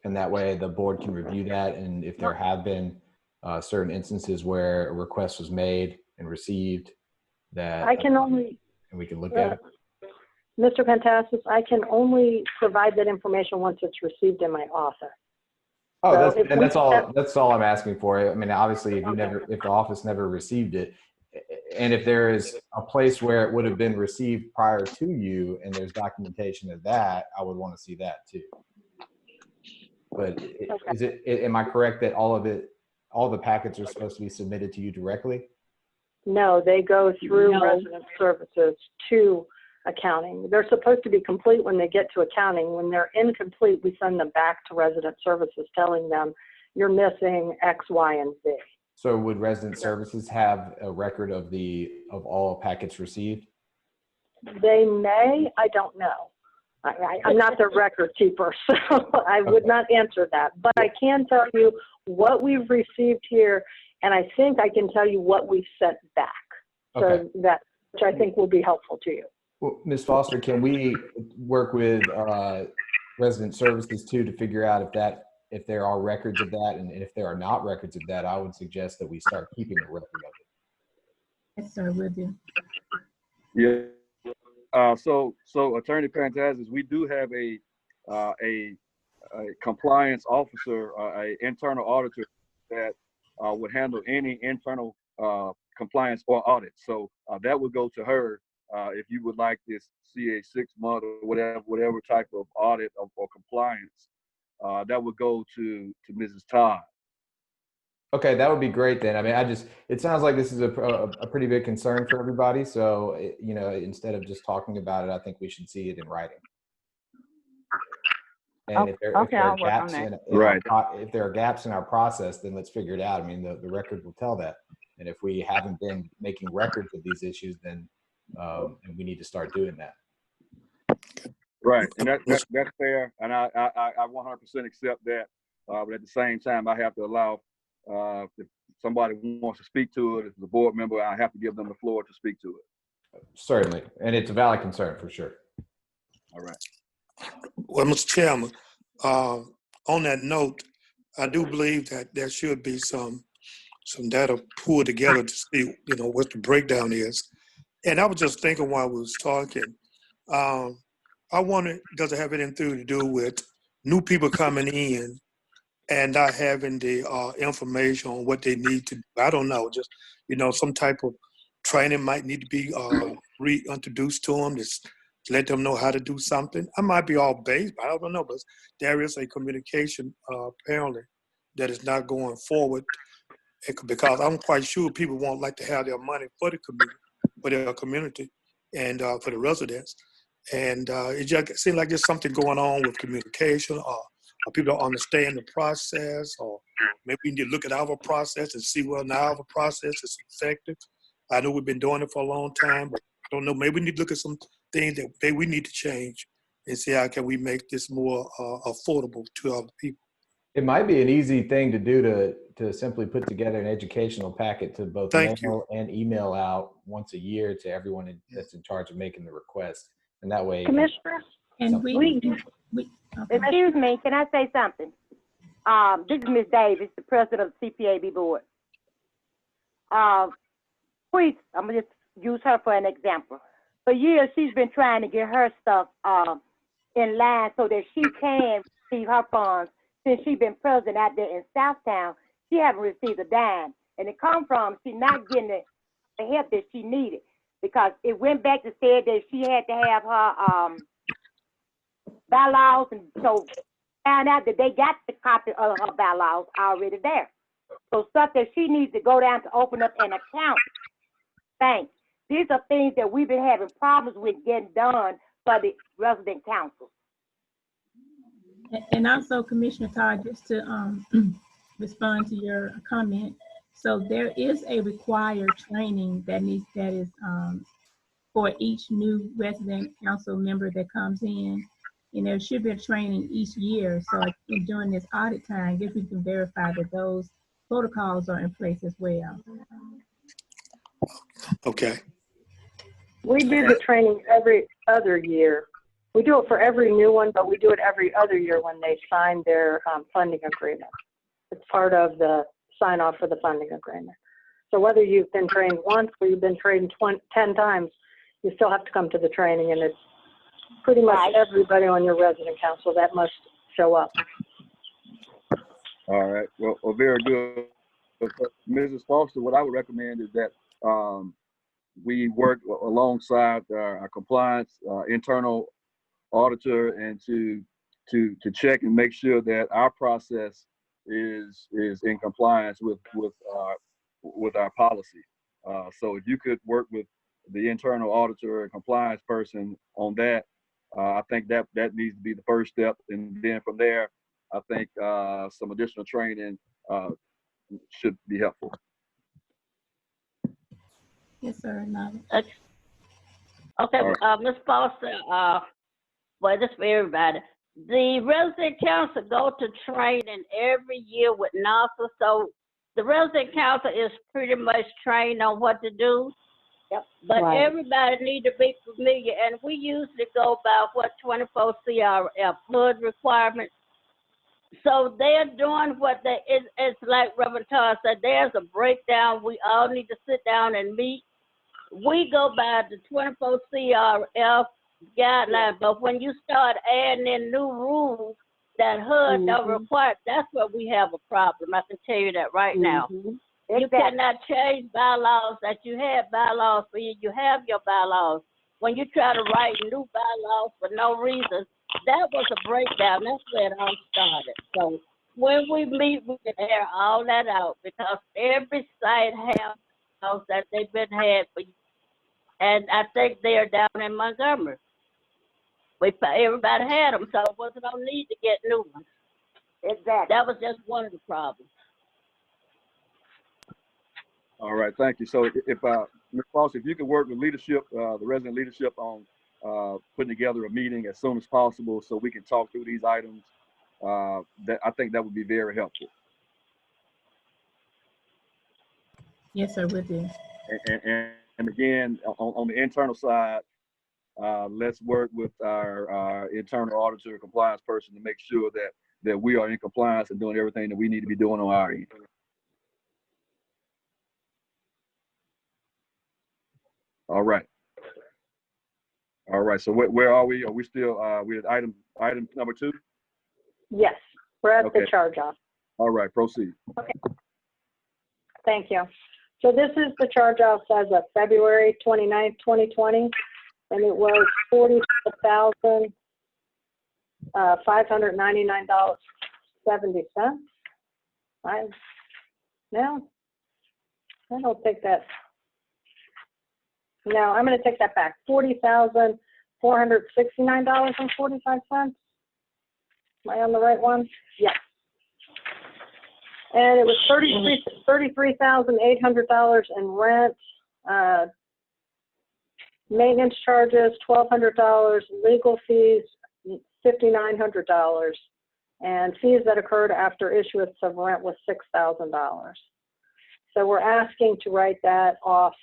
And that way the board can review that. And if there have been certain instances where a request was made and received, that I can only, and we can look at it. Mr. Pantassis, I can only provide that information once it's received in my office. Oh, So that's all I'm asking for. I mean, obviously, if the office never received it, and if there is a place where it would have been received prior to you, and there's documentation of that, I would want to see that too. But am I correct that all the packets are supposed to be submitted to you directly? No, they go through resident services to accounting. They're supposed to be complete when they get to accounting. When they're incomplete, we send them back to resident services telling them you're missing X, Y, and Z. So would resident services have a record of all packets received? They may, I don't know. I'm not the record keeper, so I would not answer that. But I can tell you what we've received here, and I think I can tell you what we've sent back. Okay. So that, which I think will be helpful to you. Well, Ms. Foster, can we work with resident services too to figure out if there are records of that, and if there are not records of that, I would suggest that we start keeping a record of it. Yes, sir, will do. Yeah. So Attorney Fantasis, we do have a compliance officer, a internal auditor that would handle any internal compliance or audit. So that would go to her if you would like to see a 6-month or whatever type of audit or compliance. That would go to Mrs. Todd. Okay, that would be great then. I mean, it sounds like this is a pretty big concern for everybody. So, instead of just talking about it, I think we should see it in writing. And if there are gaps if there are gaps in our process, then let's figure it out. I mean, the record will tell that. And if we haven't been making records of these issues, then we need to start doing that. Right, and that's fair, and I 100% accept that. But at the same time, I have to allow if somebody wants to speak to it, as a board member, I have to give them the floor to speak to it. Certainly, and it's a valid concern for sure. All right. Well, Mr. Chairman, on that note, I do believe that there should be some data pulled together to see, what the breakdown is. And I was just thinking while we was talking, I wonder, does it have anything to do with new people coming in and not having the information on what they need to do? I don't know. Just, some type of training might need to be reintroduced to them. Just to let them know how to do something. I might be all based, but I don't know. But there is a communication apparently that is not going forward because I'm quite sure people won't like to have their money for the community, for their community, and for the residents. And it just seems like there's something going on with communication, or people don't understand the process, or maybe we need to look at our process and see whether now our process is effective. I know we've been doing it for a long time, but I don't know. Maybe we need to look at some things that maybe we need to change and see how can we make this more affordable to other people. It might be an easy thing to do to simply put together an educational packet to both mail and email out once a year to everyone that's in charge of making the request. And that way, Commissioner, And So- we okay. Excuse me, can I say something? This is Ms. Davis, the president of the CPAB board. Please, I'm gonna just use her for an example. For years, she's been trying to get her stuff in line so that she can receive her funds. Since she's been president out there in Southtown, she haven't received a dime, and it come from she not getting the help that she needed because it went back to say that she had to have her bylaws, and so found out that they got the copy of her bylaws already there. So stuff that she needs to go down to open up an account. Thanks. These are things that we've been having problems with getting done for the resident council. And also, Commissioner Todd, just to respond to your comment. So there is a required training that is for each new resident council member that comes in. And there should be a training each year. So during this audit time, I guess we can verify that those protocols are in place as well. Okay. We do the training every other year. We do it for every new one, but we do it every other year when they sign their funding agreement. It's part of the sign off for the funding agreement. So whether you've been trained once or you've been trained 10 times, you still have to come to the training, and it's pretty much everybody on your resident council that must show up. All right. Well, very good. Mrs. Foster, what I would recommend is that we work alongside our compliance internal auditor and to check and make sure that our process is in compliance with our policy. So if you could work with the internal auditor and compliance person on that, I think that needs to be the first step, and then from there, I think some additional training should be helpful. Yes, sir. No. Okay, All Ms. Foster, well, this for everybody. The resident council go to training every year with NASA, so the resident council is pretty much trained on what to do. Yep. But Right. everybody need to be familiar, and we usually go by what 24 CRF flood requirements. So they're doing what it's like Reverend Todd said, there's a breakdown. We all need to sit down and meet. We go by the 24 CRF guidelines, but when you start adding in new rules that HUD don't require, that's where we have a problem. I can tell you that right now. You cannot change bylaws that you have bylaws for you. You have your bylaws. When you try to write new bylaws for no reason, that was a breakdown. That's where it all started. So when we meet, we can air all that out because every site has bylaws that they've been had for, and I think they're down in Montgomery. Everybody had them, so it wasn't no need to get new ones. Exactly. That was just one of the problems. All right, thank you. So if Ms. Foster, if you could work with leadership, the resident leadership on putting together a meeting as soon as possible so we can talk through these items, that I think that would be very helpful. Yes, sir, we do. And again, on the internal side, let's work with our internal auditor compliance person to make sure that we are in compliance and doing everything that we need to be doing on our end. All right. All right. So where are we? Are we still we're at item number 2? Yes, we're at Okay. the charge off. All right. Proceed. Okay. Thank you. So this is the charge offs as of February 29th, 2020, and it was $45,599.70. I don't think that. No, I'm going to take that back. $40,469.45. Am I on the right one? Yes. And it was $33,800 in rent, maintenance charges $1,200, legal fees $5,900, and fees that occurred after issuance of rent was $6,000. So we're asking to write that off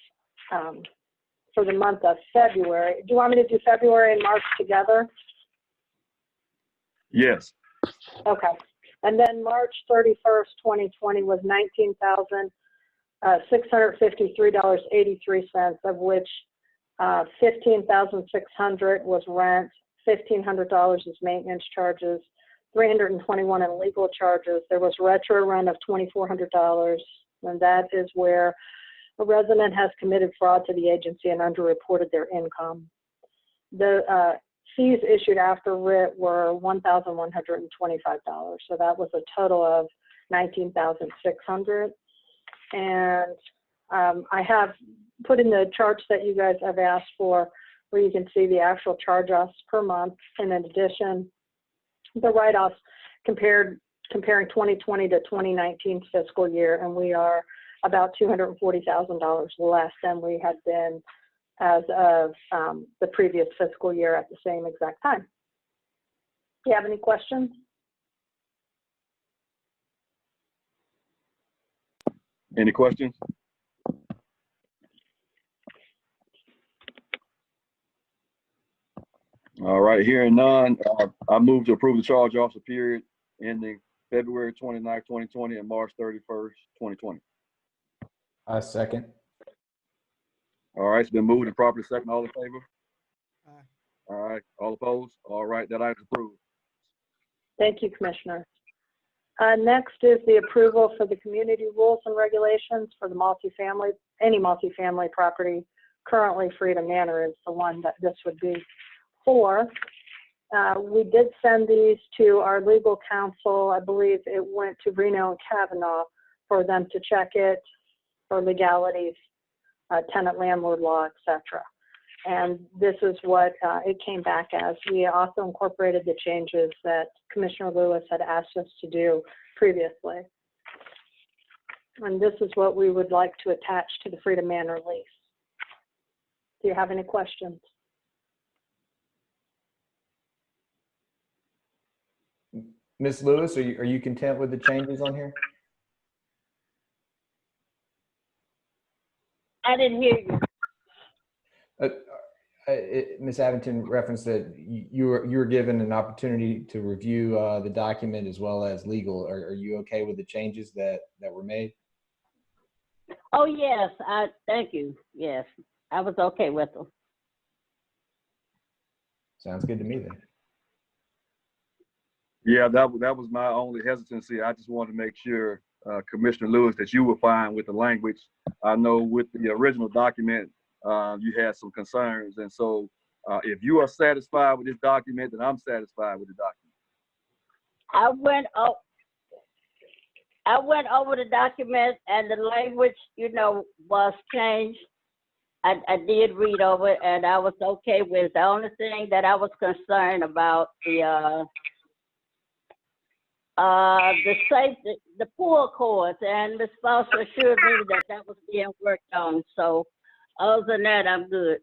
for the month of February. Do you want me to do February and March together? Yes. Okay. And then March 31st, 2020 was $19,653.83, of which $15,600 was rent, $1,500 is maintenance charges, $321 in legal charges. There was retro rent of $2,400, and that is where a resident has committed fraud to the agency and underreported their income. The fees issued after writ were $1,125, so that was a total of $19,600. And I have put in the charts that you guys have asked for, where you can see the actual charge-offs per month, and in addition, the write-offs comparing 2020 to 2019 fiscal year, and we are about $240,000 less than we had been as of the previous fiscal year at the same exact time. Do you have any questions? Any questions? All right, hearing none, I move to approve the charge officer period ending February 29th, 2020 and March 31st, 2020. I second. All right, it's been moved and properly second. All in favor? Aye. All right, all opposed? All right, that item is approved. Thank you, Commissioner. Next is the approval for the community rules and regulations for the multifamily, any multifamily property. Currently, Freedom Manor is the one that this would be for. We did send these to our legal counsel. I believe it went to Reno and Kavanaugh for them to check it for legalities, tenant landlord law, etc. And this is what it came back as. We also incorporated the changes that Commissioner Lewis had asked us to do previously. And this is what we would like to attach to the Freedom Manor lease. Do you have any questions? Ms. Lewis, are you content with the changes on here? I didn't hear you. Ms. Abington referenced that you were given an opportunity to review the document as well as legal. Are you okay with the changes that were made? Oh, yes, thank you. Yes, I was okay with them. Sounds good to me then. Yeah, that was my only hesitancy. I just wanted to make sure, Commissioner Lewis, that you were fine with the language. I know with the original document, you had some concerns. And so if you are satisfied with this document, then I'm satisfied with the document. I went over the document and the language, was changed. I did read over it and I was okay with it. The only thing that I was concerned about the safety, the pull cords, and the spouse assured me that that was being worked on. So other than that, I'm good.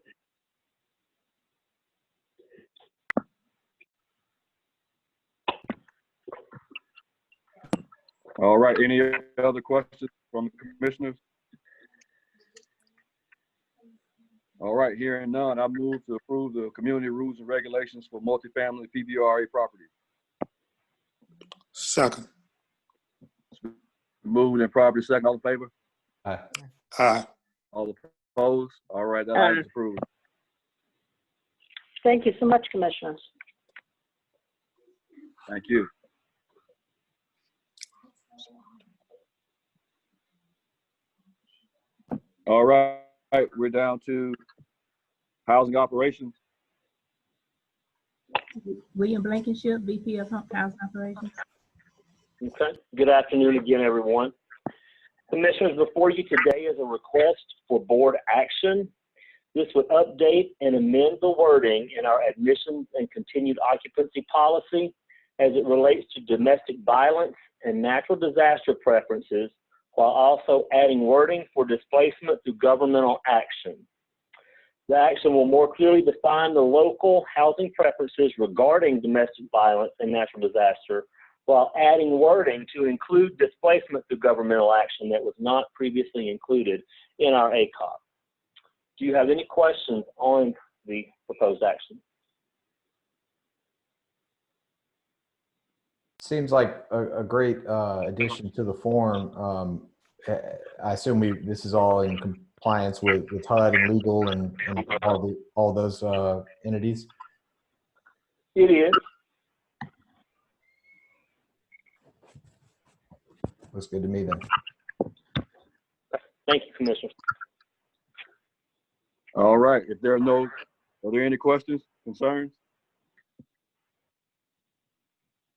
All right, any other questions from the commissioners? All right, hearing none, I move to approve the community rules and regulations for multifamily PBRA property. Second. Moved and properly second. All in favor? Aye. Aye. All opposed? All right, that item is approved. Thank you so much, Commissioners. Thank you. All right, we're down to housing operations. William Blankenship, VP of Housing Operations. Okay. Good afternoon again, everyone. Commissioners, before you today is a request for board action. This would update and amend the wording in our admissions and continued occupancy policy as it relates to domestic violence and natural disaster preferences, while also adding wording for displacement through governmental action. The action will more clearly define the local housing preferences regarding domestic violence and natural disaster, while adding wording to include displacement through governmental action that was not previously included in our ACOP. Do you have any questions on the proposed action? Seems like a great addition to the form. I assume this is all in compliance with HUD and legal and all those entities. It is. Looks good to me then. Thank you, Commissioner. All right, if there are there any questions, concerns?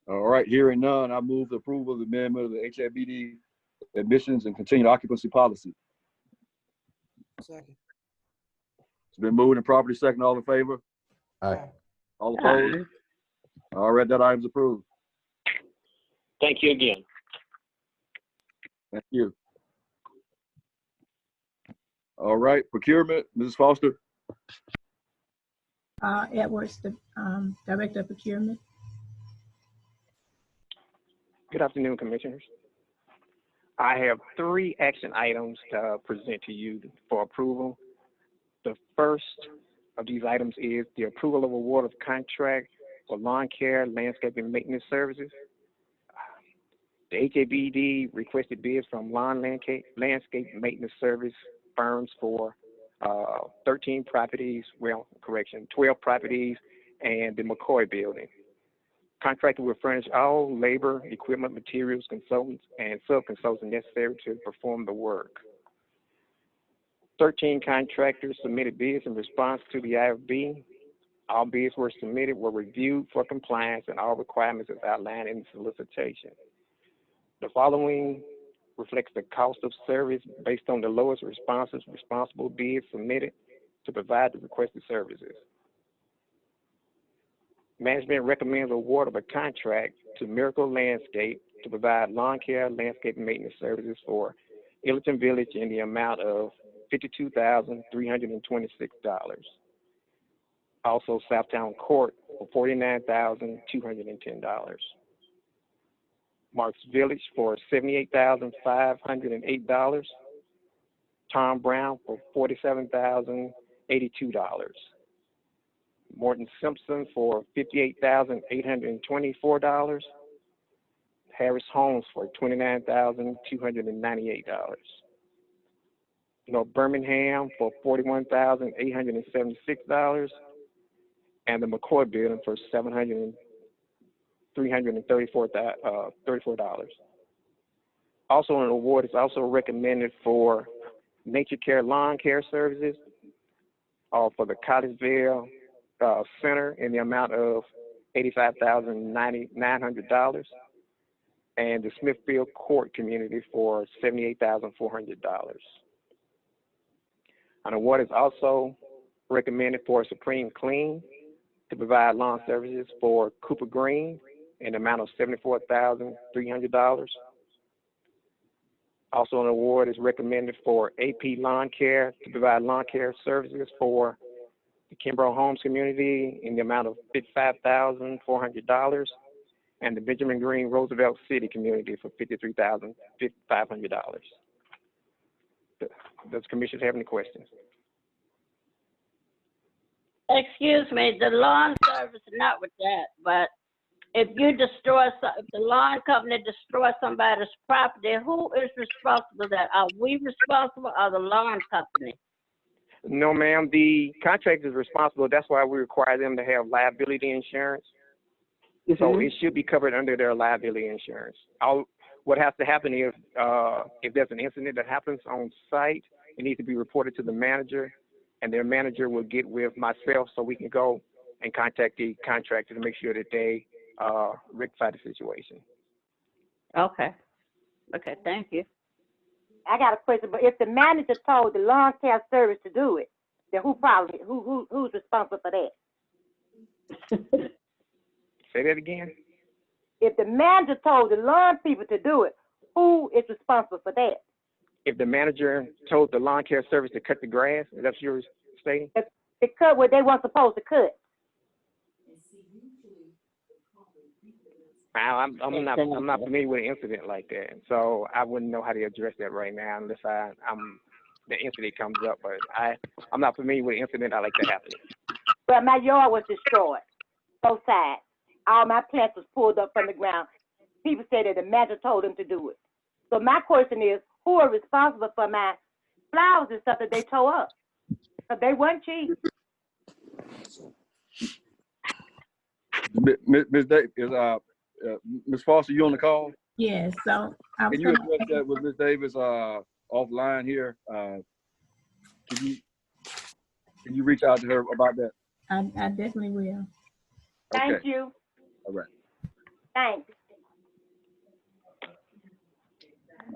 All right, hearing none, I move the approval of the amendment of the HABD admissions and continued occupancy policy. Second. It's been moved and properly second. All in favor? Aye. All opposed? All right, that item's approved. Thank you again. Thank you. All right, procurement, Mrs. Foster. Edwards, the Director of Procurement. Good afternoon, Commissioners. I have 3 action items to present to you for approval. The first of these items is the approval of award of contract for lawn care, landscaping, maintenance services. The HABD requested bids from lawn landscape maintenance service firms for 13 properties, 12 properties, and the McCoy building. Contractor will furnish all labor, equipment, materials, consultants, and sub-consultants necessary to perform the work. 13 contractors submitted bids in response to the IFB. All bids were submitted, were reviewed for compliance, and all requirements as outlined in the solicitation. The following reflects the cost of service based on the lowest responsible bids submitted to provide the requested services. Management recommends award of a contract to Miracle Landscape to provide lawn care, landscape, and maintenance services for Illerton Village in the amount of $52,326. Also, Southtown Court for $49,210. Marks Village for $78,508. Tom Brown for $47,082. Morton Simpson for $58,824. Harris Holmes for $29,298. North Birmingham for $41,876. And the McCoy building for $334. Also, an award is also recommended for Nature Care Lawn Care Services for the Collegeville Center in the amount of $85,900, and the Smithfield Court Community for $78,400. An award is also recommended for Supreme Clean to provide lawn services for Cooper Green in the amount of $74,300. Also, an award is recommended for AP Lawn Care to provide lawn care services for the Kimbrough Homes Community in the amount of $55,400, and the Benjamin Green Roosevelt City Community for $53,500. Does the Commission have any questions? Excuse me, the lawn service, not with that, but if you destroy, if the lawn company destroys somebody's property, who is responsible for that? Are we responsible or the lawn company? No, ma'am. The contractor is responsible. That's why we require them to have liability insurance. Mm-hmm. So it should be covered under their liability insurance. What has to happen is if there's an incident that happens on site, it needs to be reported to the manager, and their manager will get with myself so we can go and contact the contractor to make sure that they rectify the situation. Okay. Okay, thank you. I got a question, but if the manager told the lawn care service to do it, then who's responsible for that? Say that again. If the manager told the lawn people to do it, who is responsible for that? If the manager told the lawn care service to cut the grass, is that what you're stating? To cut what they weren't supposed to cut. I'm not familiar with an incident like that, so I wouldn't know how to address that right now unless the incident comes up. But I'm not familiar with an incident like that happening. Well, my yard was destroyed, both sides. All my plants was pulled up from the ground. people say that the manager told them to do it. So my question is, who are responsible for my flowers and stuff that they tore up? Because they weren't cheap. Ms. Davis, Ms. Foster, you on the call? Yes, so I was Can you gonna, address that with Ms. Davis offline here? Can you reach out to her about that? I definitely will. Thank Okay. you. All right. Thanks.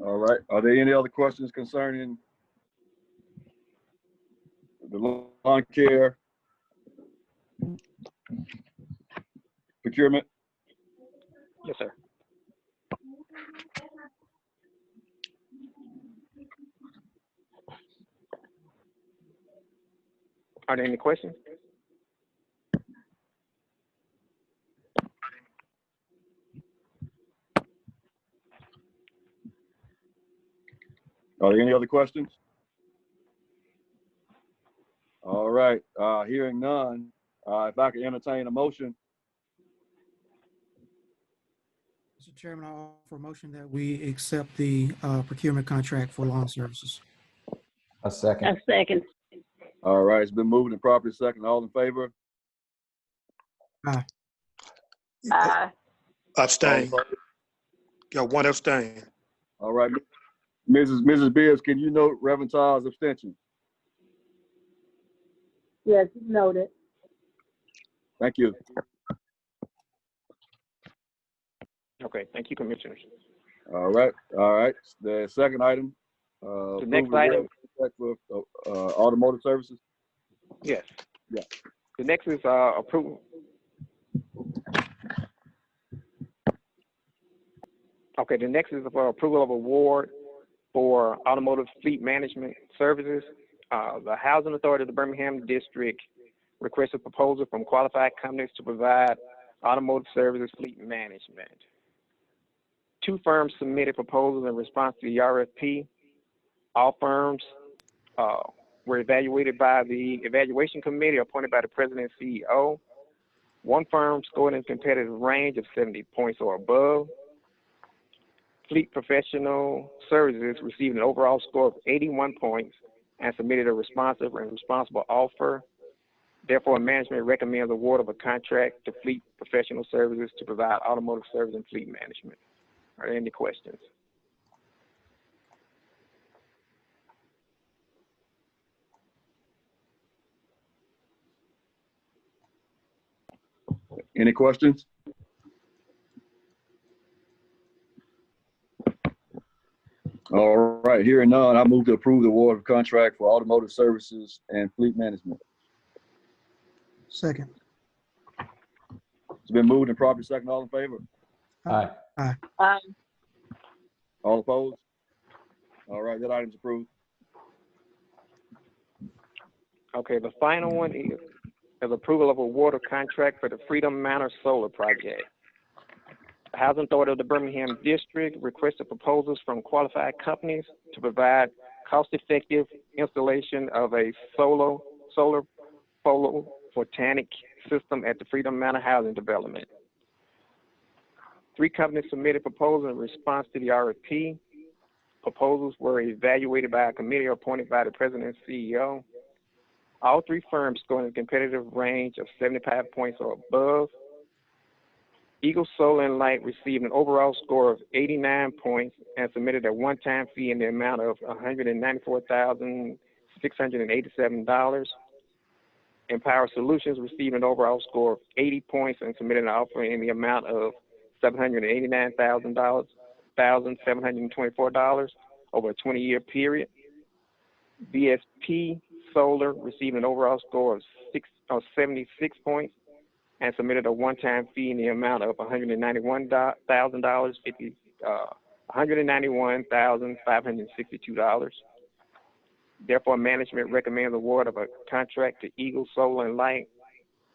All right. Are there any other questions concerning the lawn care procurement? Yes, sir. Are there any questions? Are there any other questions? All right. Hearing none, if I could entertain a motion. Mr. Chairman, I offer a motion that we accept the procurement contract for lawn services. A second. A second. All right. It's been moved and properly second. All in favor? Aye. Aye. Abstain. Got one abstain. All right. Mrs. Beers, can you note Reverend Todd's abstention? Yes, noted. Thank you. Okay, thank you, Commissioners. All right. All right. The second item. The next item. For automotive services. Yes. Yeah. The next is approval. Okay, the next is approval of award for automotive fleet management services. The Housing Authority of the Birmingham District requested proposal from qualified companies to provide automotive services fleet management. 2 firms submitted proposals in response to the RFP. All firms were evaluated by the evaluation committee appointed by the president and CEO. 1 firm scored in competitive range of 70 points or above. Fleet Professional Services received an overall score of 81 points and submitted a responsive and responsible offer. Therefore, management recommends award of a contract to Fleet Professional Services to provide automotive service and fleet management. Are there any questions? Any questions? All right. Hearing none, I move to approve the award of contract for automotive services and fleet management. Second. It's been moved and properly second. All in favor? Aye. Aye. Aye. All opposed? All right. That item's approved. Okay, the final one is approval of award of contract for the Freedom Manor Solar Project. The Housing Authority of the Birmingham District requested proposals from qualified companies to provide cost-effective installation of a solar photovoltaic system at the Freedom Manor housing development. 3 companies submitted proposals in response to the RFP. Proposals were evaluated by a committee appointed by the president and CEO. All 3 firms scored in a competitive range of 75 points or above. Eagle Solar and Light received an overall score of 89 points and submitted a one-time fee in the amount of $194,687. Empower Solutions received an overall score of 80 points and submitted an offer in the amount of $789,724 over a 20-year period. VSP Solar received an overall score of 76 points and submitted a one-time fee in the amount of $191,562. Therefore, management recommends award of a contract to Eagle Solar and Light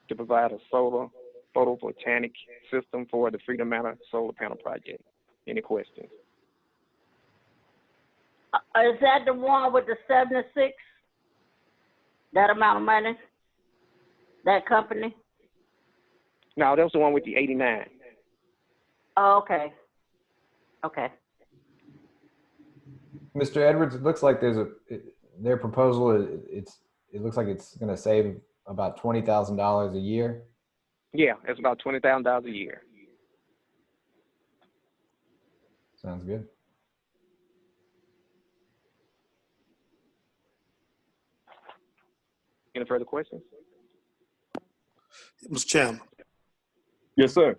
to provide a solar photovoltaic system for the Freedom Manor Solar Panel Project. Any questions? Is that the one with the 76? That amount of money? That company? No, that was the one with the 89. Oh, okay. Okay. Mr. Edwards, it looks like their proposal, it looks like it's going to save about $20,000 a year. Yeah, it's about $20,000 a year. Sounds good. Any further questions? Mr. Chairman. Yes, sir.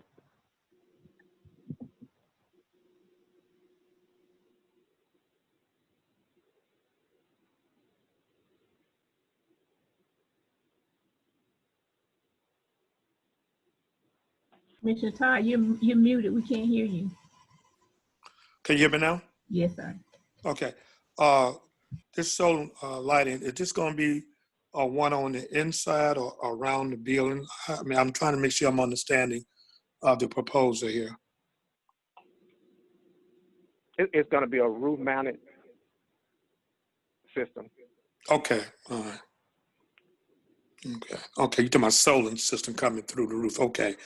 Commissioner Todd, you're muted. We can't hear you. Can you hear me now? Yes, sir. Okay. This solar lighting, is this going to be one on the inside or around the building? I mean, I'm trying to make sure I'm understanding of the proposal here. It's going to be a roof-mounted system. Okay. All right. Okay. Okay. You're talking about solar system coming through the roof. Okay.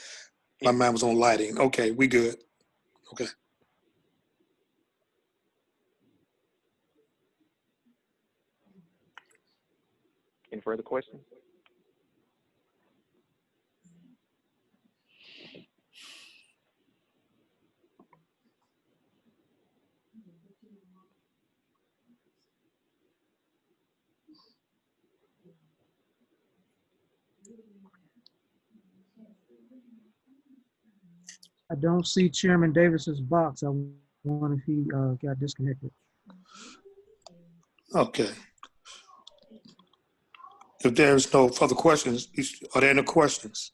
My mind was on lighting. Okay. We good. Okay. Any further questions? I don't see Chairman Davis's box. I wonder if he got disconnected. Okay. If there's no further questions, are there any questions?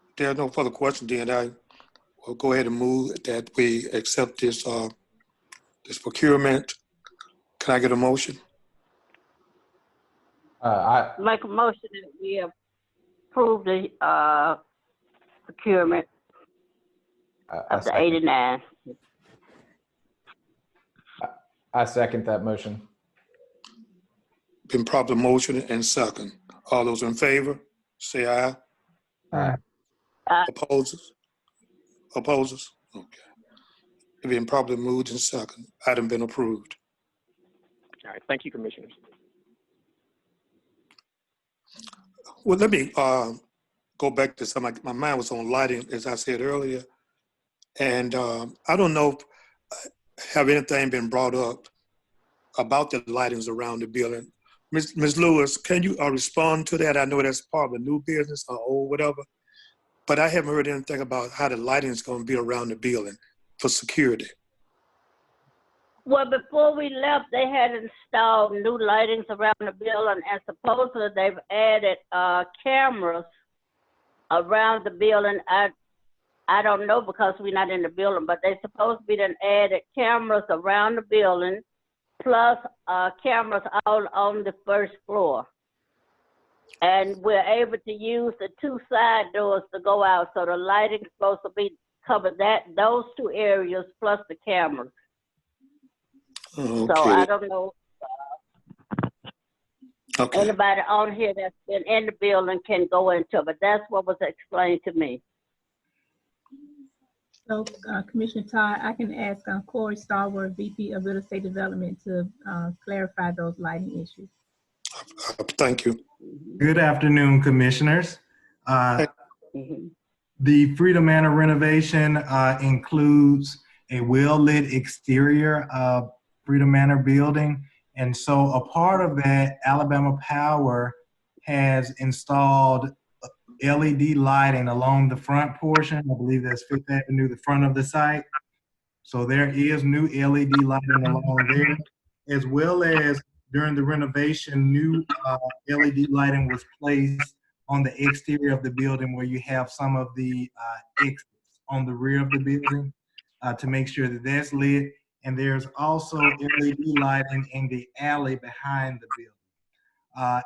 If there are no further questions, then I will go ahead and move that we accept this this procurement. Can I get a motion? I Make a motion that we approve the procurement of the 89. I second that motion. Been properly motion and second. All those in favor, say aye. Aye. Opposes? Opposes? Okay. It been properly moved and second. Item been approved. All right, thank you, Commissioners. Well, let me go back to some. My mind was on lighting, as I said earlier, and I don't know if have anything been brought up about the lightings around the building. Ms. Lewis, can you respond to that? I know that's part of a new business or whatever, but I haven't heard anything about how the lighting is going to be around the building for security. Well, before we left, they had installed new lightings around the building, and supposedly they've added cameras around the building. I don't know because we're not in the building, but they supposed to be then added cameras around the building, plus cameras all on the first floor. And we're able to use the two side doors to go out, so the lighting's supposed to be covered those two areas plus the cameras. Okay. So I don't know. Okay. Anybody on here that's been in the building can go into it, but that's what was explained to me. So, Commissioner Todd, I can ask Corey Starward, VP of Real Estate Development, to clarify those lighting issues. Thank you. Good afternoon, Commissioners. The Freedom Manor renovation includes a well-lit exterior of Freedom Manor building. And so a part of that, Alabama Power has installed LED lighting along the front portion. I believe that's Fifth Avenue, the front of the site. So there is new LED lighting along there, as well as during the renovation, new LED lighting was placed on the exterior of the building where you have some of the exits on the rear of the building to make sure that that's lit. And there's also LED lighting in the alley behind the building.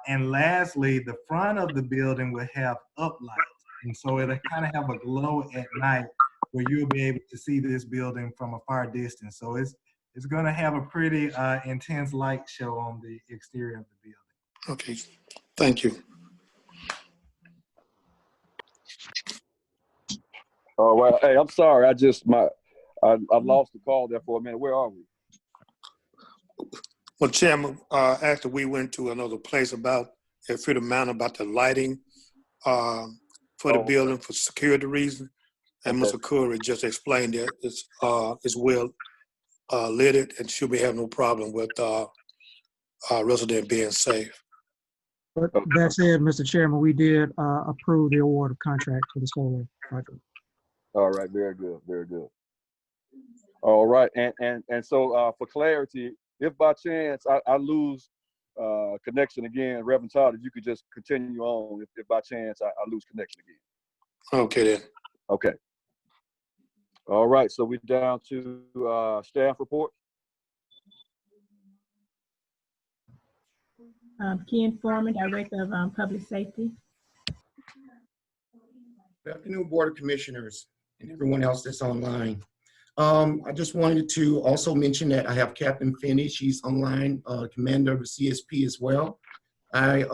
And lastly, the front of the building will have uplights. And so it'll kind of have a glow at night where you'll be able to see this building from a far distance. So it's going to have a pretty intense light show on the exterior of the building. Okay. Thank you. All right. Hey, I'm sorry. I lost the call there for a minute. Where are we? Well, Chairman, after we went to another place about at Freedom Manor about the lighting for the building for security reasons, and Mr. Curry just explained that it's well lit and should be having no problem with resident being safe. But that said, Mr. Chairman, we did approve the award of contract for the solar project. All right. Very good. Very good. All right. And so for clarity, if by chance I lose connection again, Reverend Todd, if you could just continue on if by chance I lose connection again. Okay then. Okay. All right. So we're down to staff report. Ken Foreman, Director of Public Safety. Good afternoon, Board of Commissioners and everyone else that's online. I just wanted to also mention that I have Captain Finney. She's online, commander of the CSP as well. I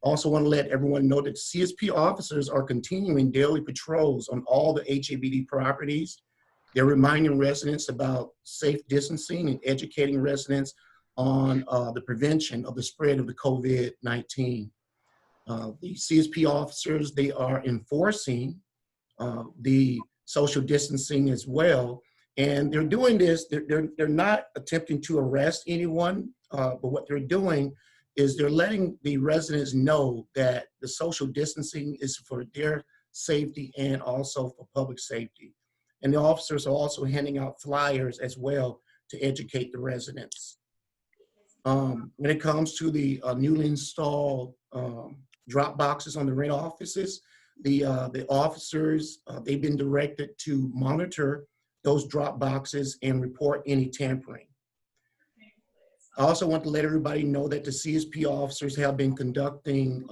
also want to let everyone know that CSP officers are continuing daily patrols on all the HABD properties. They're reminding residents about safe distancing and educating residents on the prevention of the spread of the COVID-19. The CSP officers, they are enforcing the social distancing as well. And they're doing this, they're not attempting to arrest anyone, but what they're doing is they're letting the residents know that the social distancing is for their safety and also for public safety. And the officers are also handing out flyers as well to educate the residents. When it comes to the newly installed drop boxes on the rent offices, the officers, they've been directed to monitor those drop boxes and report any tampering. I also want to let everybody know that the CSP officers have been conducting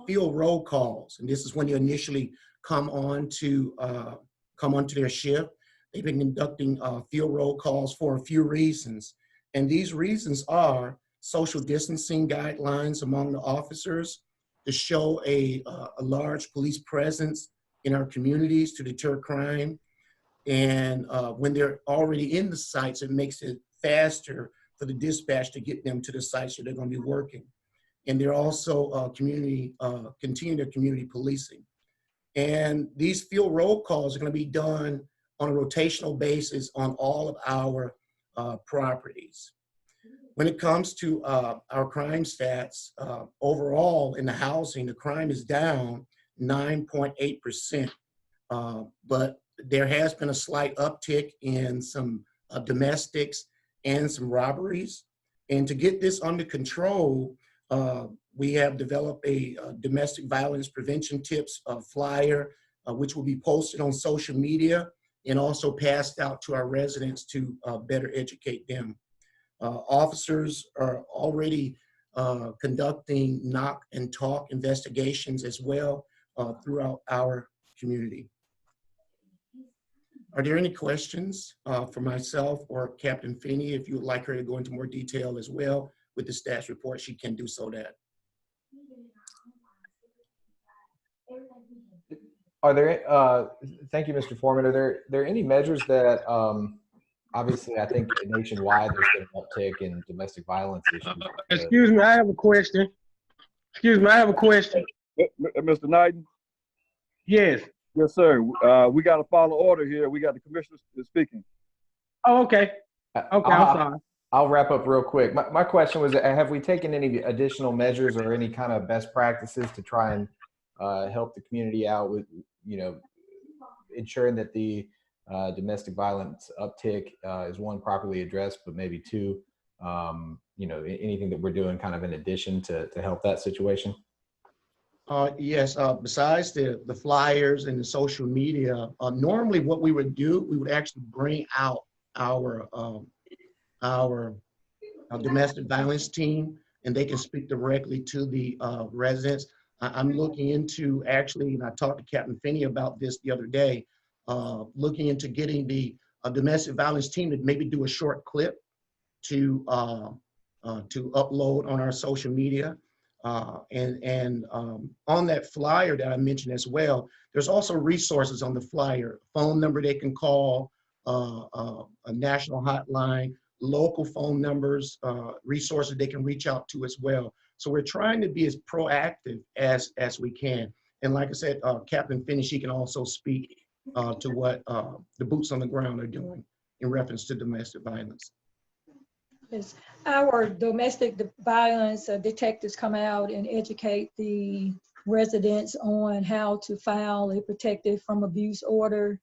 field roll calls, and this is when they initially come onto their shift. They've been conducting field roll calls for a few reasons, and these reasons are social distancing guidelines among the officers, to show a large police presence in our communities to deter crime. And when they're already in the sites, it makes it faster for the dispatch to get them to the sites where they're going to be working. And they're also continuing their community policing. And these field roll calls are going to be done on a rotational basis on all of our properties. When it comes to our crime stats, overall in the housing, the crime is down 9.8%. But there has been a slight uptick in some domestics and some robberies. And to get this under control, we have developed a domestic violence prevention tips flyer, which will be posted on social media and also passed out to our residents to better educate them. Officers are already conducting knock and talk investigations as well throughout our community. Are there any questions for myself or Captain Finney? If you would like her to go into more detail as well with the staff report, she can do so that. Are there, thank you, Mr. Foreman, are there any measures that, obviously I think nationwide there's been an uptick in domestic violence issues. Excuse me, I have a question. Excuse me, I have a question. Mr. Knighton? Yes. Yes, sir. We got to follow order here. We got the commissioner speaking. Oh, okay. Okay, I'm sorry. I'll wrap up real quick. My question was, have we taken any additional measures or any kind of best practices to try and help the community out with, ensuring that the domestic violence uptick is one, properly addressed, but maybe two, anything that we're doing kind of in addition to help that situation? Yes, besides the flyers and the social media, normally what we would do, we would actually bring out our domestic violence team, and they can speak directly to the residents. I'm looking into actually, and I talked to Captain Finney about this the other day, looking into getting the domestic violence team to maybe do a short clip to upload on our social media. On that flyer that I mentioned as well, there's also resources on the flyer, phone number they can call, a national hotline, local phone numbers, resources they can reach out to as well. So we're trying to be as proactive as we can. And like I said, Captain Finney, she can also speak to what the boots on the ground are doing in reference to domestic violence. Yes. Our domestic violence detectives come out and educate the residents on how to file a protected from abuse order.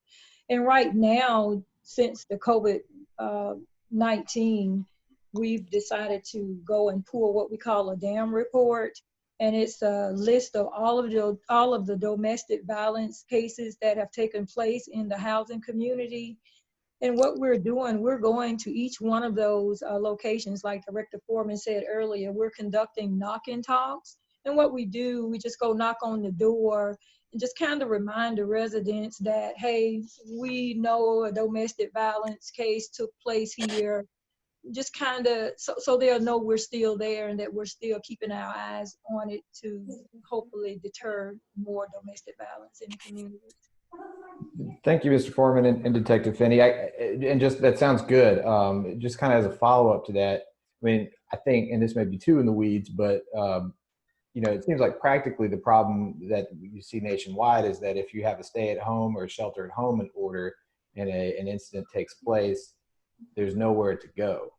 And right now, since the COVID-19, we've decided to go and pull what we call a DAM report. And it's a list of all of the domestic violence cases that have taken place in the housing community. And what we're doing, we're going to each one of those locations, like Director Foreman said earlier, we're conducting knock-in talks. And what we do, we just go knock on the door and just kind of remind the residents that, hey, we know a domestic violence case took place here. Just kind of, so they'll know we're still there and that we're still keeping our eyes on it to hopefully deter more domestic violence in the community. Thank you, Mr. Foreman and Detective Finney. And just that sounds good. Just kind of as a follow-up to that, I mean, I think, and this may be too in the weeds, but it seems like practically the problem that you see nationwide is that if you have a stay-at-home or shelter-at-home order and an incident takes place, there's nowhere to go.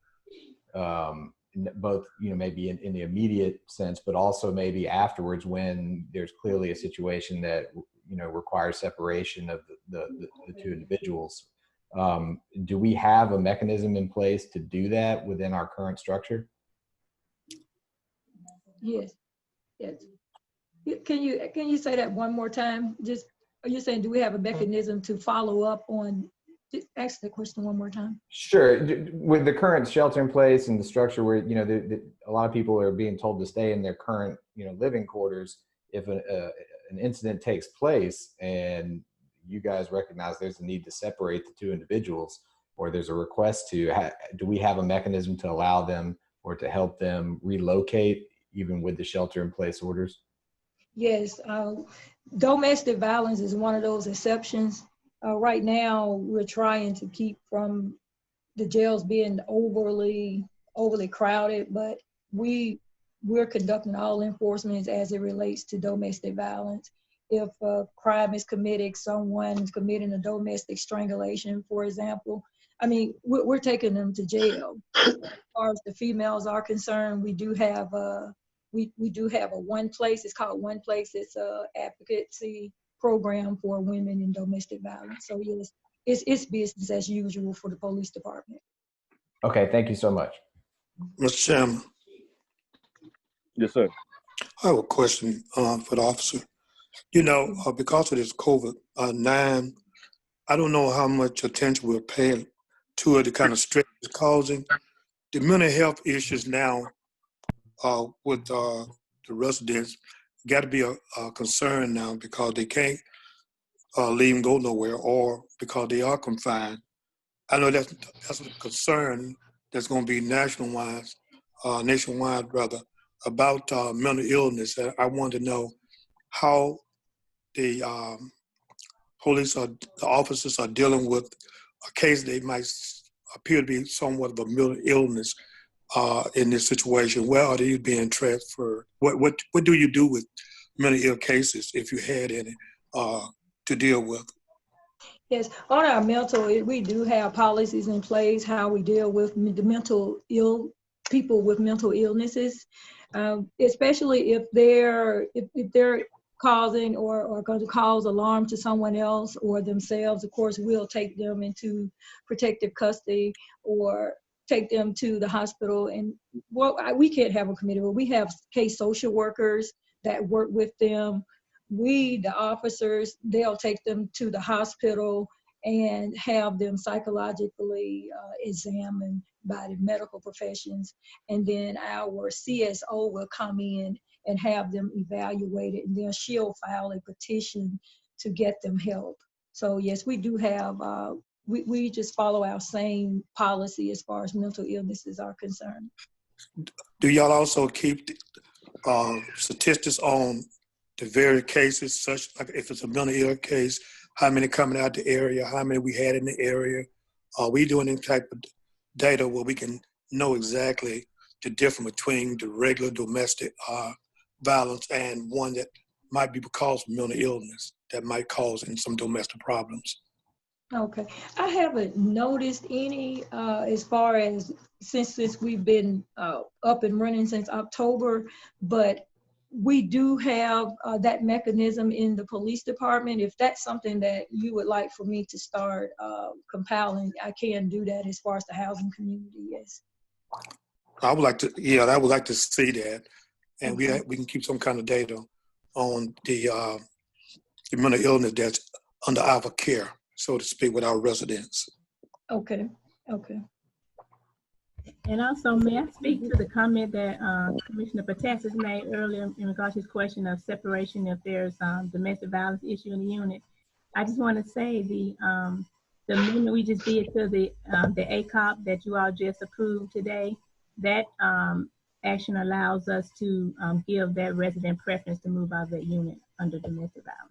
Both, maybe in the immediate sense, but also maybe afterwards when there's clearly a situation that requires separation of the two individuals. Do we have a mechanism in place to do that within our current structure? Yes. Can you say that one more time? Just, are you saying, do we have a mechanism to follow up on? Ask the question one more time. Sure. With the current shelter in place and the structure where, a lot of people are being told to stay in their current, living quarters, if an incident takes place and you guys recognize there's a need to separate the two individuals, or there's a request to, do we have a mechanism to allow them or to help them relocate even with the shelter in place orders? Yes. Domestic violence is one of those exceptions. Right now, we're trying to keep from the jails being overly crowded, but we're conducting all enforcement as it relates to domestic violence. If a crime is committed, someone's committing a domestic strangulation, for example, I mean, we're taking them to jail. As far as the females are concerned, we do have a one place. It's called One Place. It's a advocacy program for women in domestic violence. So yes, it's business as usual for the police department. Okay, thank you so much. Mr. Chairman. Yes, sir. I have a question for the officer. Because of this COVID-19, I don't know how much attention we're paying to it, the kind of stress it's causing. The mental health issues now with the residents got to be a concern now because they can't leave and go nowhere, or because they are confined. I know that's a concern that's going to be nationwide about mental illness. I want to know how the the officers are dealing with a case they might appear to be somewhat of a mental illness in this situation. Where are they being transferred? What do you do with mental ill cases, if you had any, to deal with? Yes, on our we do have policies in place how we deal with the people with mental illnesses, especially if they're causing or going to cause alarm to someone else or themselves. Of course, we'll take them into protective custody or take them to the hospital. And we can't have a committee, but we have case social workers that work with them. The officers, they'll take them to the hospital and have them psychologically examined by the medical professions. And then our CSO will come in and have them evaluated, and then she'll file a petition to get them help. So yes, we do have, we just follow our same policy as far as mental illnesses are concerned. Do y'all also keep statistics on the various cases, such like if it's a mental ill case, how many coming out the area, how many we had in the area. Are we doing any type of data where we can know exactly the difference between the regular domestic violence and one that might be because of mental illness that might cause some domestic problems? Okay, I haven't noticed any as far as since we've been up and running since October, but we do have that mechanism in the police department. If that's something that you would like for me to start compiling, I can do that as far as the housing community, yes. I would like to, yeah, I would like to see that. And Okay. we can keep some kind of data on the mental illness that's under our care, so to speak, with our residents. Okay, okay. And also, may I speak to the comment that Commissioner Patasis made earlier in regards to his question of separation if there's domestic violence issue in the unit? I just want to say the amendment we just did to the ACOP that you all just approved today, that action allows us to give that resident preference to move out of that unit under domestic violence.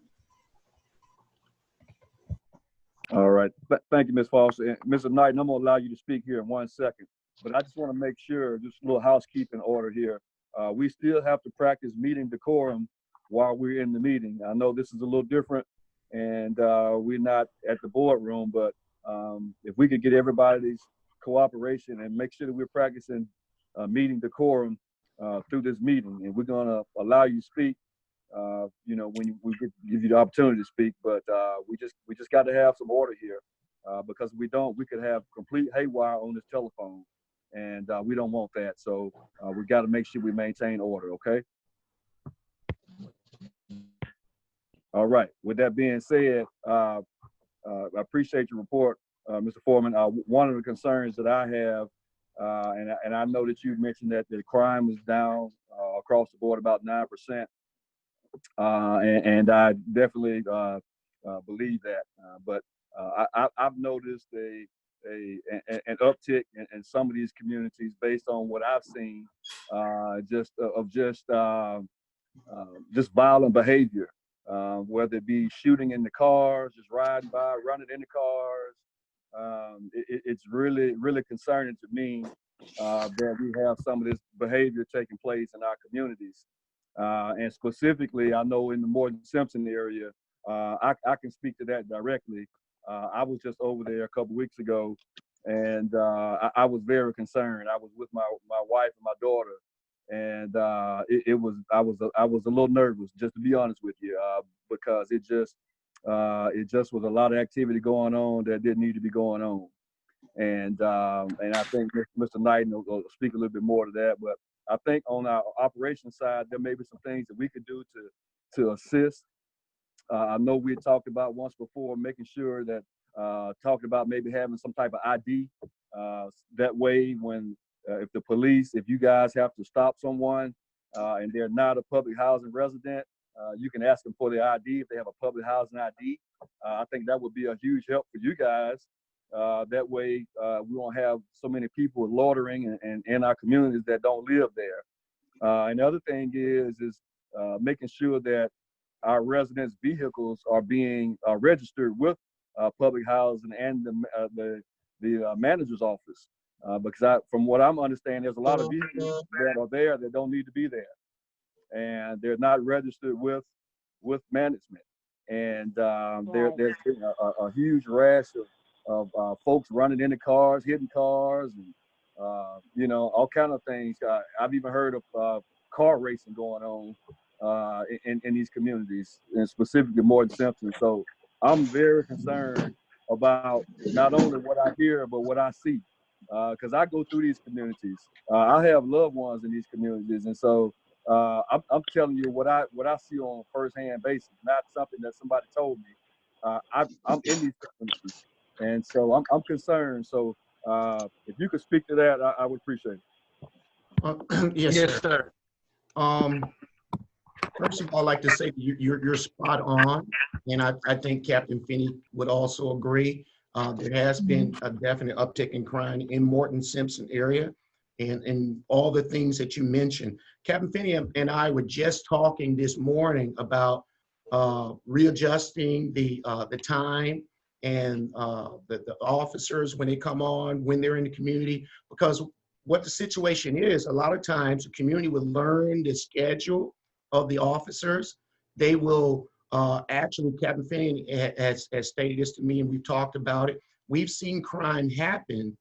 All right. Thank you, Ms. Foster. And Mr. Knight, I'm going to allow you to speak here in 1 second, but I just want to make sure, just a little housekeeping order here. We still have to practice meeting decorum while we're in the meeting. I know this is a little different and we're not at the boardroom, but if we could get everybody's cooperation and make sure that we're practicing meeting decorum through this meeting, and we're going to allow you to speak, you know, when we give you the opportunity to speak, but we just got to have some order here because we could have complete haywire on this telephone, and we don't want that. So we got to make sure we maintain order. Okay. All right. With that being said, I appreciate your report, Mr. Foreman. One of the concerns that I have, and I know that you mentioned that the crime is down across the board about 9%. And I definitely believe that. But I've noticed an uptick in some of these communities based on what I've seen, just violent behavior, whether it be shooting in the cars, just riding by, running in the cars. It's really, really concerning to me that we have some of this behavior taking place in our communities. And specifically, I know in the Morton Simpson area, I can speak to that directly. I was just over there a couple weeks ago, and I was very concerned. I was with my wife and my daughter, and I was a little nervous, just to be honest with you, because it just was a lot of activity going on that didn't need to be going on. And I think Mr. Knight will speak a little bit more to that, but I think on our operations side, there may be some things that we could do to assist. I know we had talked about once before, making sure that talking about maybe having some type of ID. That way, when if you guys have to stop someone and they're not a public housing resident, you can ask them for their ID if they have a public housing ID. I think that would be a huge help for you guys. That way, we won't have so many people loitering and in our communities that don't live there. And the other thing is making sure that our residents' vehicles are being registered with public housing and the manager's office. Because from what I'm understanding, there's a lot of vehicles that are there that don't need to be there, and they're not registered with management. And there's been a huge rash of folks running into cars, hitting cars, and all kind of things. I've even heard of car racing going on in these communities, and specifically Morton Simpson. So I'm very concerned about not only what I hear, but what I see, because I go through these communities. I have loved ones in these communities, and so I'm telling you what I see on a first-hand basis, not something that somebody told me. I'm in these communities, and so I'm concerned. So if you could speak to that, I would appreciate it. Yes, sir. First of all, I'd like to say you're spot on, and I think Captain Finney would also agree. There has been a definite uptick in crime in Morton Simpson area, and all the things that you mentioned. Captain Finney and I were just talking this morning about readjusting the time and the officers when they come on, when they're in the community, because what the situation is, a lot of times the community will learn the schedule of the officers. They will actually, Captain Finney has stated this to me, and we've talked about it. We've seen crime happen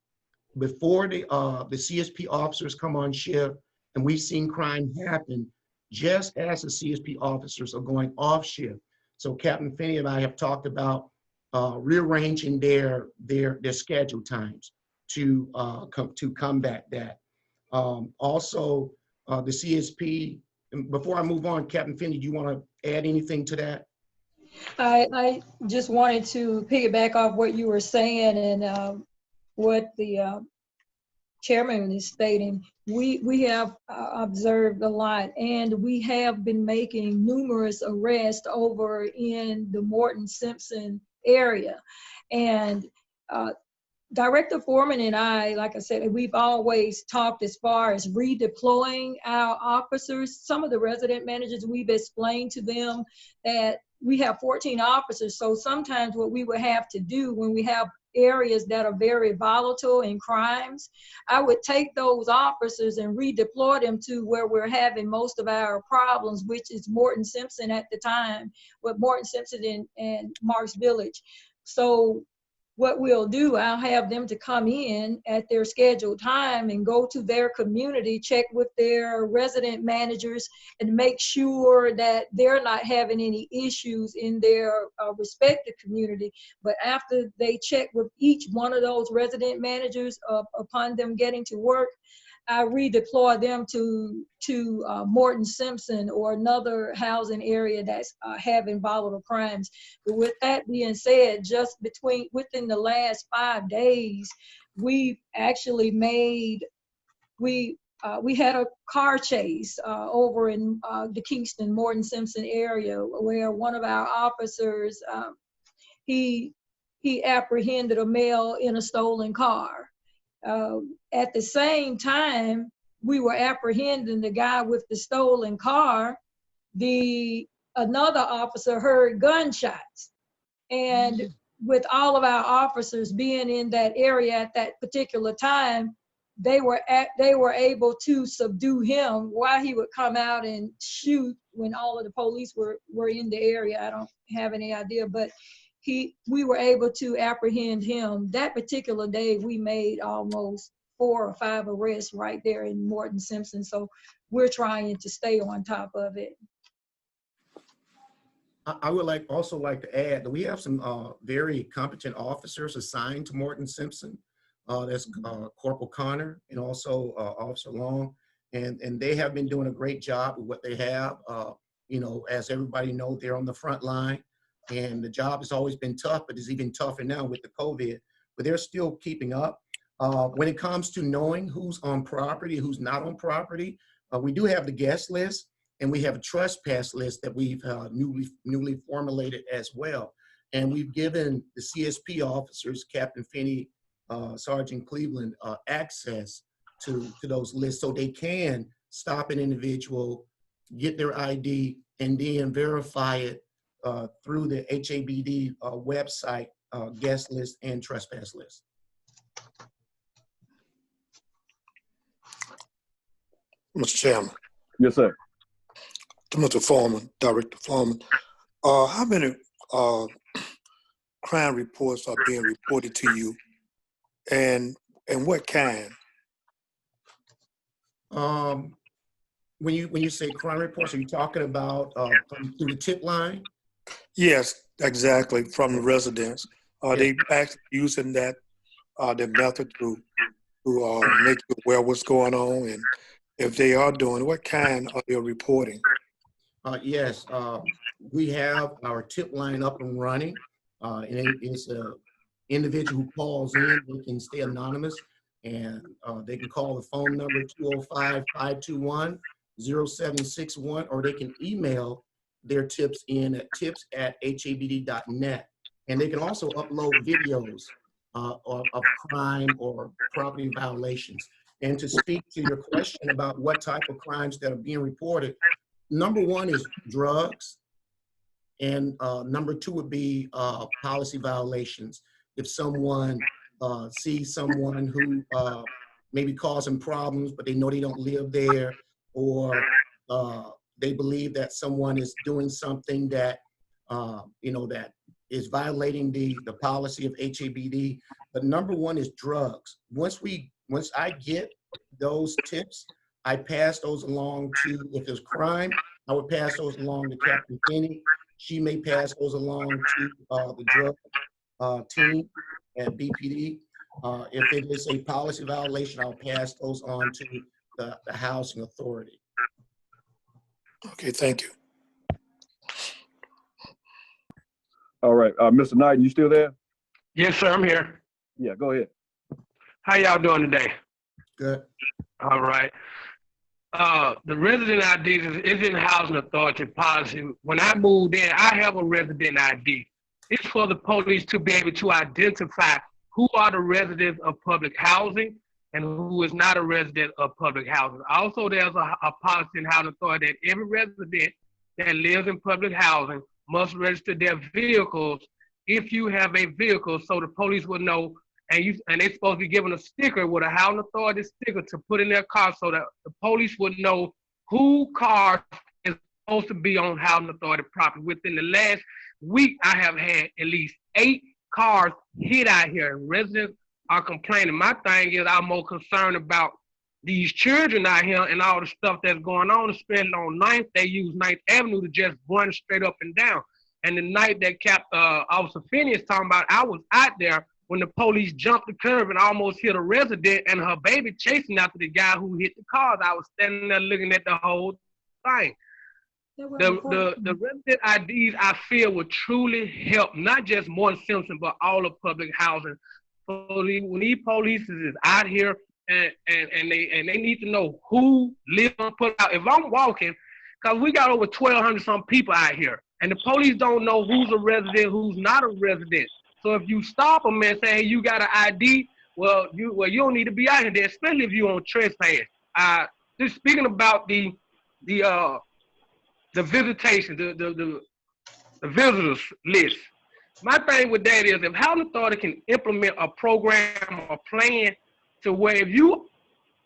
before the CSP officers come on shift, and we've seen crime happen just as the CSP officers are going off shift. So Captain Finney and I have talked about rearranging their schedule times to combat that. Also, the CSP. Before I move on, Captain Finney, do you want to add anything to that? I just wanted to piggyback off what you were saying and what the chairman is stating. We have observed a lot, and we have been making numerous arrests over in the Morton Simpson area. And Director Foreman and I, like I said, we've always talked as far as redeploying our officers. Some of the resident managers, we've explained to them that we have 14 officers. So sometimes what we would have to do when we have areas that are very volatile in crimes, I would take those officers and redeploy them to where we're having most of our problems, which is Morton Simpson at the time, with Morton Simpson and Marks Village. So what we'll do, I'll have them to come in at their scheduled time and go to their community, check with their resident managers and make sure that they're not having any issues in their respective community. But after they check with each one of those resident managers upon them getting to work, I redeploy them to Morton Simpson or another housing area that's having volatile crimes. But with that being said, just within the last 5 days, we've actually we had a car chase over in the Kingston Morton Simpson area where one of our officers he apprehended a male in a stolen car. At the same time, we were apprehending the guy with the stolen car. Another officer heard gunshots. And with all of our officers being in that area at that particular time, they were able to subdue him while he would come out and shoot when all of the police were in the area. I don't have any idea, but we were able to apprehend him. That particular day, we made almost 4 or 5 arrests right there in Morton Simpson. So we're trying to stay on top of it. I would also like to add that we have some very competent officers assigned to Morton Simpson. That's Corporal Connor and also Officer Long. And they have been doing a great job with what they have. As everybody knows, they're on the front line. And the job has always been tough, but it's even tougher now with the COVID. But they're still keeping up. When it comes to knowing who's on property, who's not on property, we do have the guest list, and we have a trespass list that we've newly formulated as well. And we've given the CSP officers, Captain Finney, Sergeant Cleveland, access to those lists so they can stop an individual, get their ID, and then verify it through the HABD website, guest list and trespass list. Mr. Chairman. Yes, sir. To Mr. Foreman, Director Foreman, how many crime reports are being reported to you, and what kind? When you say crime reports, are you talking about through the tip line? Yes, exactly, from the residents. Are they actually using that the method to make you aware what's going on? And if they are doing, what kind are they reporting? Yes, we have our tip line up and running. And it's an individual who calls in. They can stay anonymous, and they can call the phone number 205-521-0761, or they can email their tips in at tips@habd.net. And they can also upload videos of crime or property violations. And to speak to your question about what type of crimes that are being reported, number one is drugs. And number two would be policy violations. If someone sees someone who may be causing problems, but they know they don't live there, or they believe that someone is doing something that, that is violating the policy of HABD. But number one is drugs. Once I get those tips, I pass those along to, if there's crime, I would pass those along to Captain Finney. She may pass those along to the drug team at BPD. If it is a policy violation, I'll pass those on to the housing authority. Okay, thank you. All right, Mr. Knighton, you still there? Yes, sir, I'm here. Yeah, go ahead. How y'all doing today? Good. All right. The resident ID is in housing authority policy. When I moved in, I have a resident ID. It's for the police to be able to identify who are the residents of public housing and who is not a resident of public housing. Also, there's a policy in housing authority that every resident that lives in public housing must register their vehicles if you have a vehicle, so the police will know. And they're supposed to be given a sticker with a housing authority sticker to put in their car so that the police would know who car is supposed to be on housing authority property. Within the last week, I have had at least 8 cars hit out here. Residents are complaining. My thing is I'm more concerned about these children out here and all the stuff that's going on, especially on 9th. They use 9th Avenue to just run straight up and down. And the night that Officer Finney is talking about, I was out there when the police jumped the curb and almost hit a resident and her baby chasing after the guy who hit the cars. I was standing there looking at the whole thing. The resident IDs, I feel, would truly help not just Morton Simpson, but all of public housing. When these police is out here and they need to know who lives on put out. If I'm walking, because we got over 1,200 some people out here, and the police don't know who's a resident, who's not a resident. So if you stop them and say, hey, you got an ID, well, you don't need to be out here, especially if you're on trespass. Just speaking about the visitation, the visitors list. My thing with that is if housing authority can implement a program or plan to where if you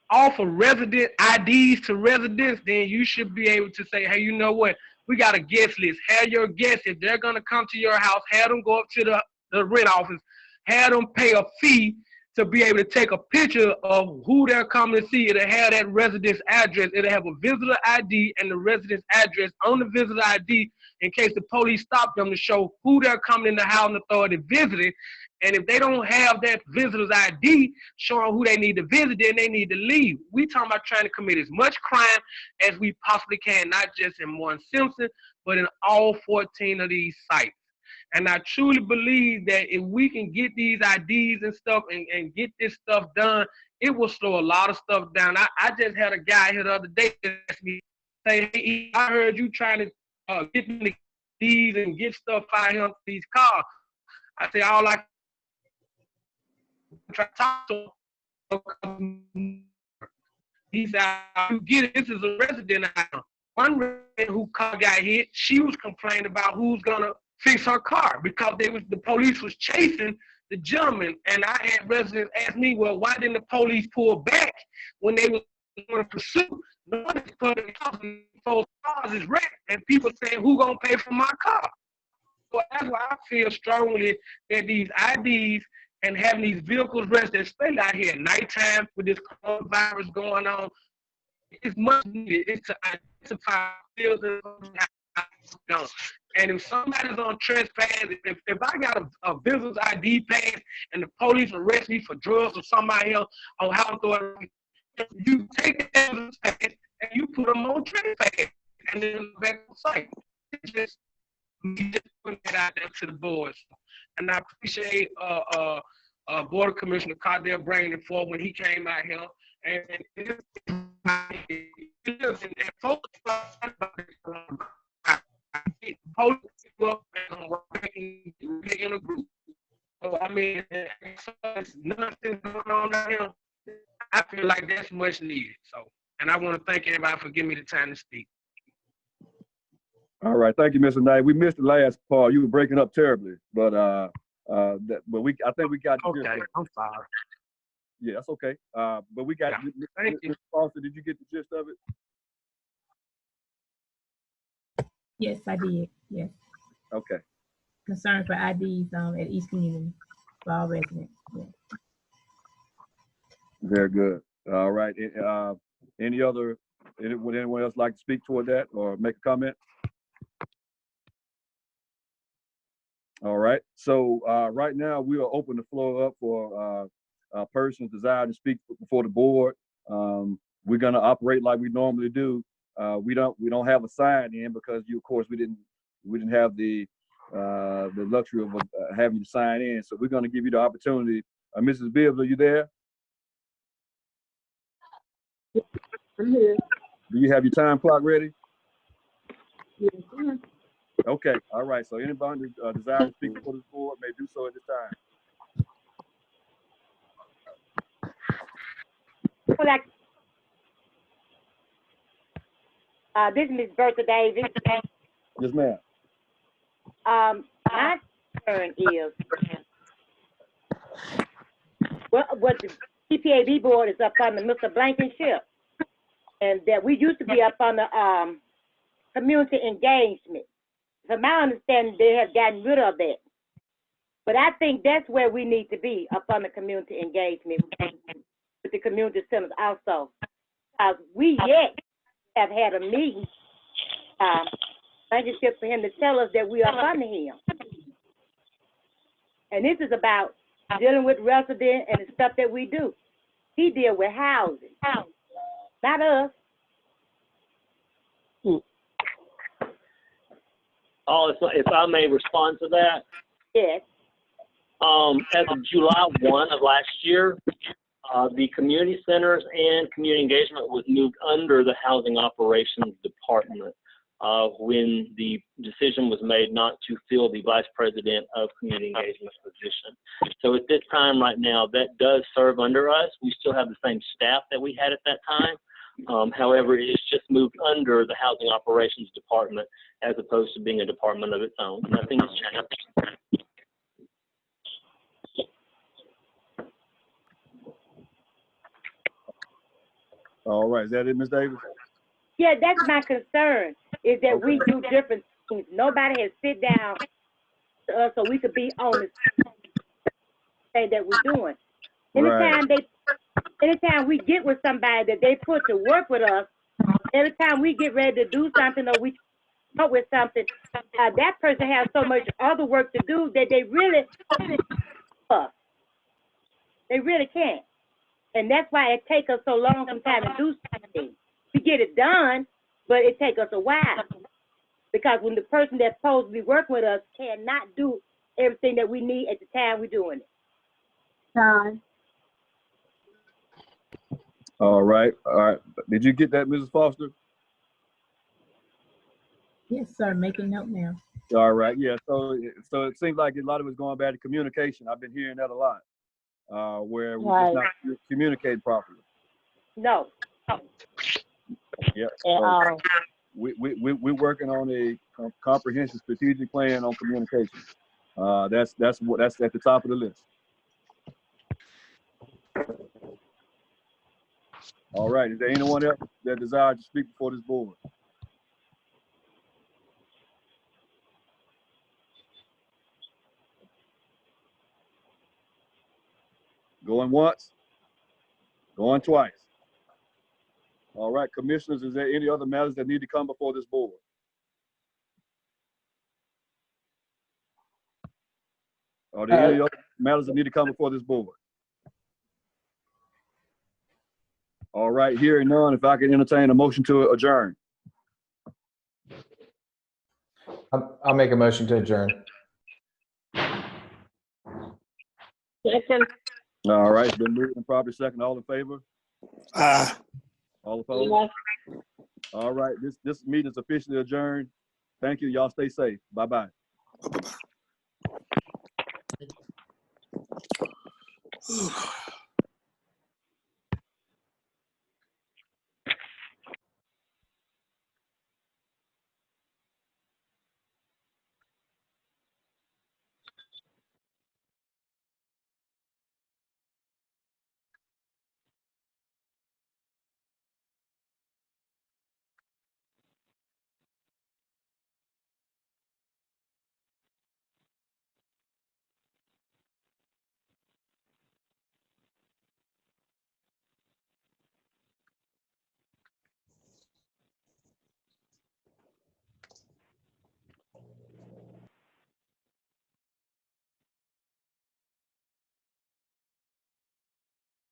offer resident IDs to residents, then you should be able to say, hey, you know what? We got a guest list. Have your guests, if they're going to come to your house, have them go up to the rent office, have them pay a fee to be able to take a picture of who they're coming to see. It'll have that resident's address. It'll have a visitor ID and the resident's address on the visitor ID in case the police stop them to show who they're coming in the housing authority visiting. And if they don't have that visitor's ID showing who they need to visit, then they need to leave. We talking about trying to commit as much crime as we possibly can, not just in Morton Simpson, but in all 14 of these sites. And I truly believe that if we can get these IDs and stuff and get this stuff done, it will slow a lot of stuff down. I just had a guy here the other day ask me, say, hey, I heard you trying to get me these and get stuff out here on these cars. I say, all I try to talk to him. He said, you get it, this is a resident item. One resident who car got hit, she was complaining about who's gonna fix her car because the police was chasing the gentleman. And I had residents ask me, well, why didn't the police pull back when they were going to pursue? Nobody's putting those cars is wrecked, and people saying, who gonna pay for my car? So that's why I feel strongly that these IDs and having these vehicles rested, especially out here at nighttime with this coronavirus going on, is much needed. It's to identify buildings. And if somebody's on trespass, if I got a visitor's ID pass and the police arrest me for drugs or somebody else on housing authority, you take that visitor's pass and you put them on trespass and then back on site. It's just putting that out there to the boards. And I appreciate Board of Commissioner Cardell bringing it forward when he came out here. And folks in a group. So I mean, there's nothing going on down here. I feel like that's much needed. So, and I want to thank everybody for giving me the time to speak. All right, thank you, Mr. Knight. We missed the last part. You were breaking up terribly, but I think we got. Okay, I'm sorry. Yeah, that's okay. But we got. Yeah. Thank you. Mr. Foster, did you get the gist of it? Yes, I did. Yes. Okay. Concern for IDs at East Community for all residents. Yeah. Very good. All right. Would anyone else like to speak toward that or make a comment? All right. So right now we are open the floor up for persons desiring to speak before the board. We're going to operate like we normally do. We don't have a sign in because of course we didn't have the luxury of having you sign in. So we're going to give you the opportunity. Mrs. Bibbs, are you there? I'm here. Do you have your time clock ready? Yes, sir. Okay. All right. So anybody desiring to speak before this board may do so at this time. This is Ms. Bertha Davis. Yes, ma'am. My concern is, what the CPAB board is up on the Mr. Blankenship, and that we used to be up on the community engagement. From my understanding, they have gotten rid of that. But I think that's where we need to be, up on the community engagement with the community centers also. We yet have had a meeting, Blankenship, for him to tell us that we are under him. And this is about dealing with residents and the stuff that we do. He deal with housing, not us. Oh, if I may respond to that. Yes. As of July 1 of last year, the community centers and community engagement was moved under the Housing Operations Department when the decision was made not to fill the Vice President of Community Engagement position. So at this time right now, that does serve under us. We still have the same staff that we had at that time. However, it's just moved under the Housing Operations Department as opposed to being a department of its own. Nothing has changed. All right, is that it, Ms. Davis? Yeah, that's my concern, is that we do different things. Nobody has sit down to us so we could be on the thing that we're doing. Anytime we get with somebody that they put to work with us, every time we get ready to do something or we come up with something, that person has so much other work to do that they really can't. And that's why it takes us so long sometimes to do something. We get it done, but it takes us a while. Because when the person that's supposed to be working with us cannot do everything that we need at the time we're doing it. Time. All right. Did you get that, Mrs. Foster? Yes, sir. Making note now. All right. Yeah. So it seems like a lot of it's going back to communication. I've been hearing that a lot, where we're just not communicating properly. No. Yeah. So we're working on a comprehensive strategic plan on communication. That's at the top of the list. All right. Is there anyone else that desires to speak before this board? Going once, going twice. All right, commissioners, is there any other matters that need to come before this board? Are there any other matters that need to come before this board? All right, hearing none, if I can entertain a motion to adjourn. I'll make a motion to adjourn. Second. All right, it's been moved and properly second. All in favor? All opposed? Yes. All right, this meeting is officially adjourned. Thank you. Y'all stay safe. Bye-bye. Bye-bye.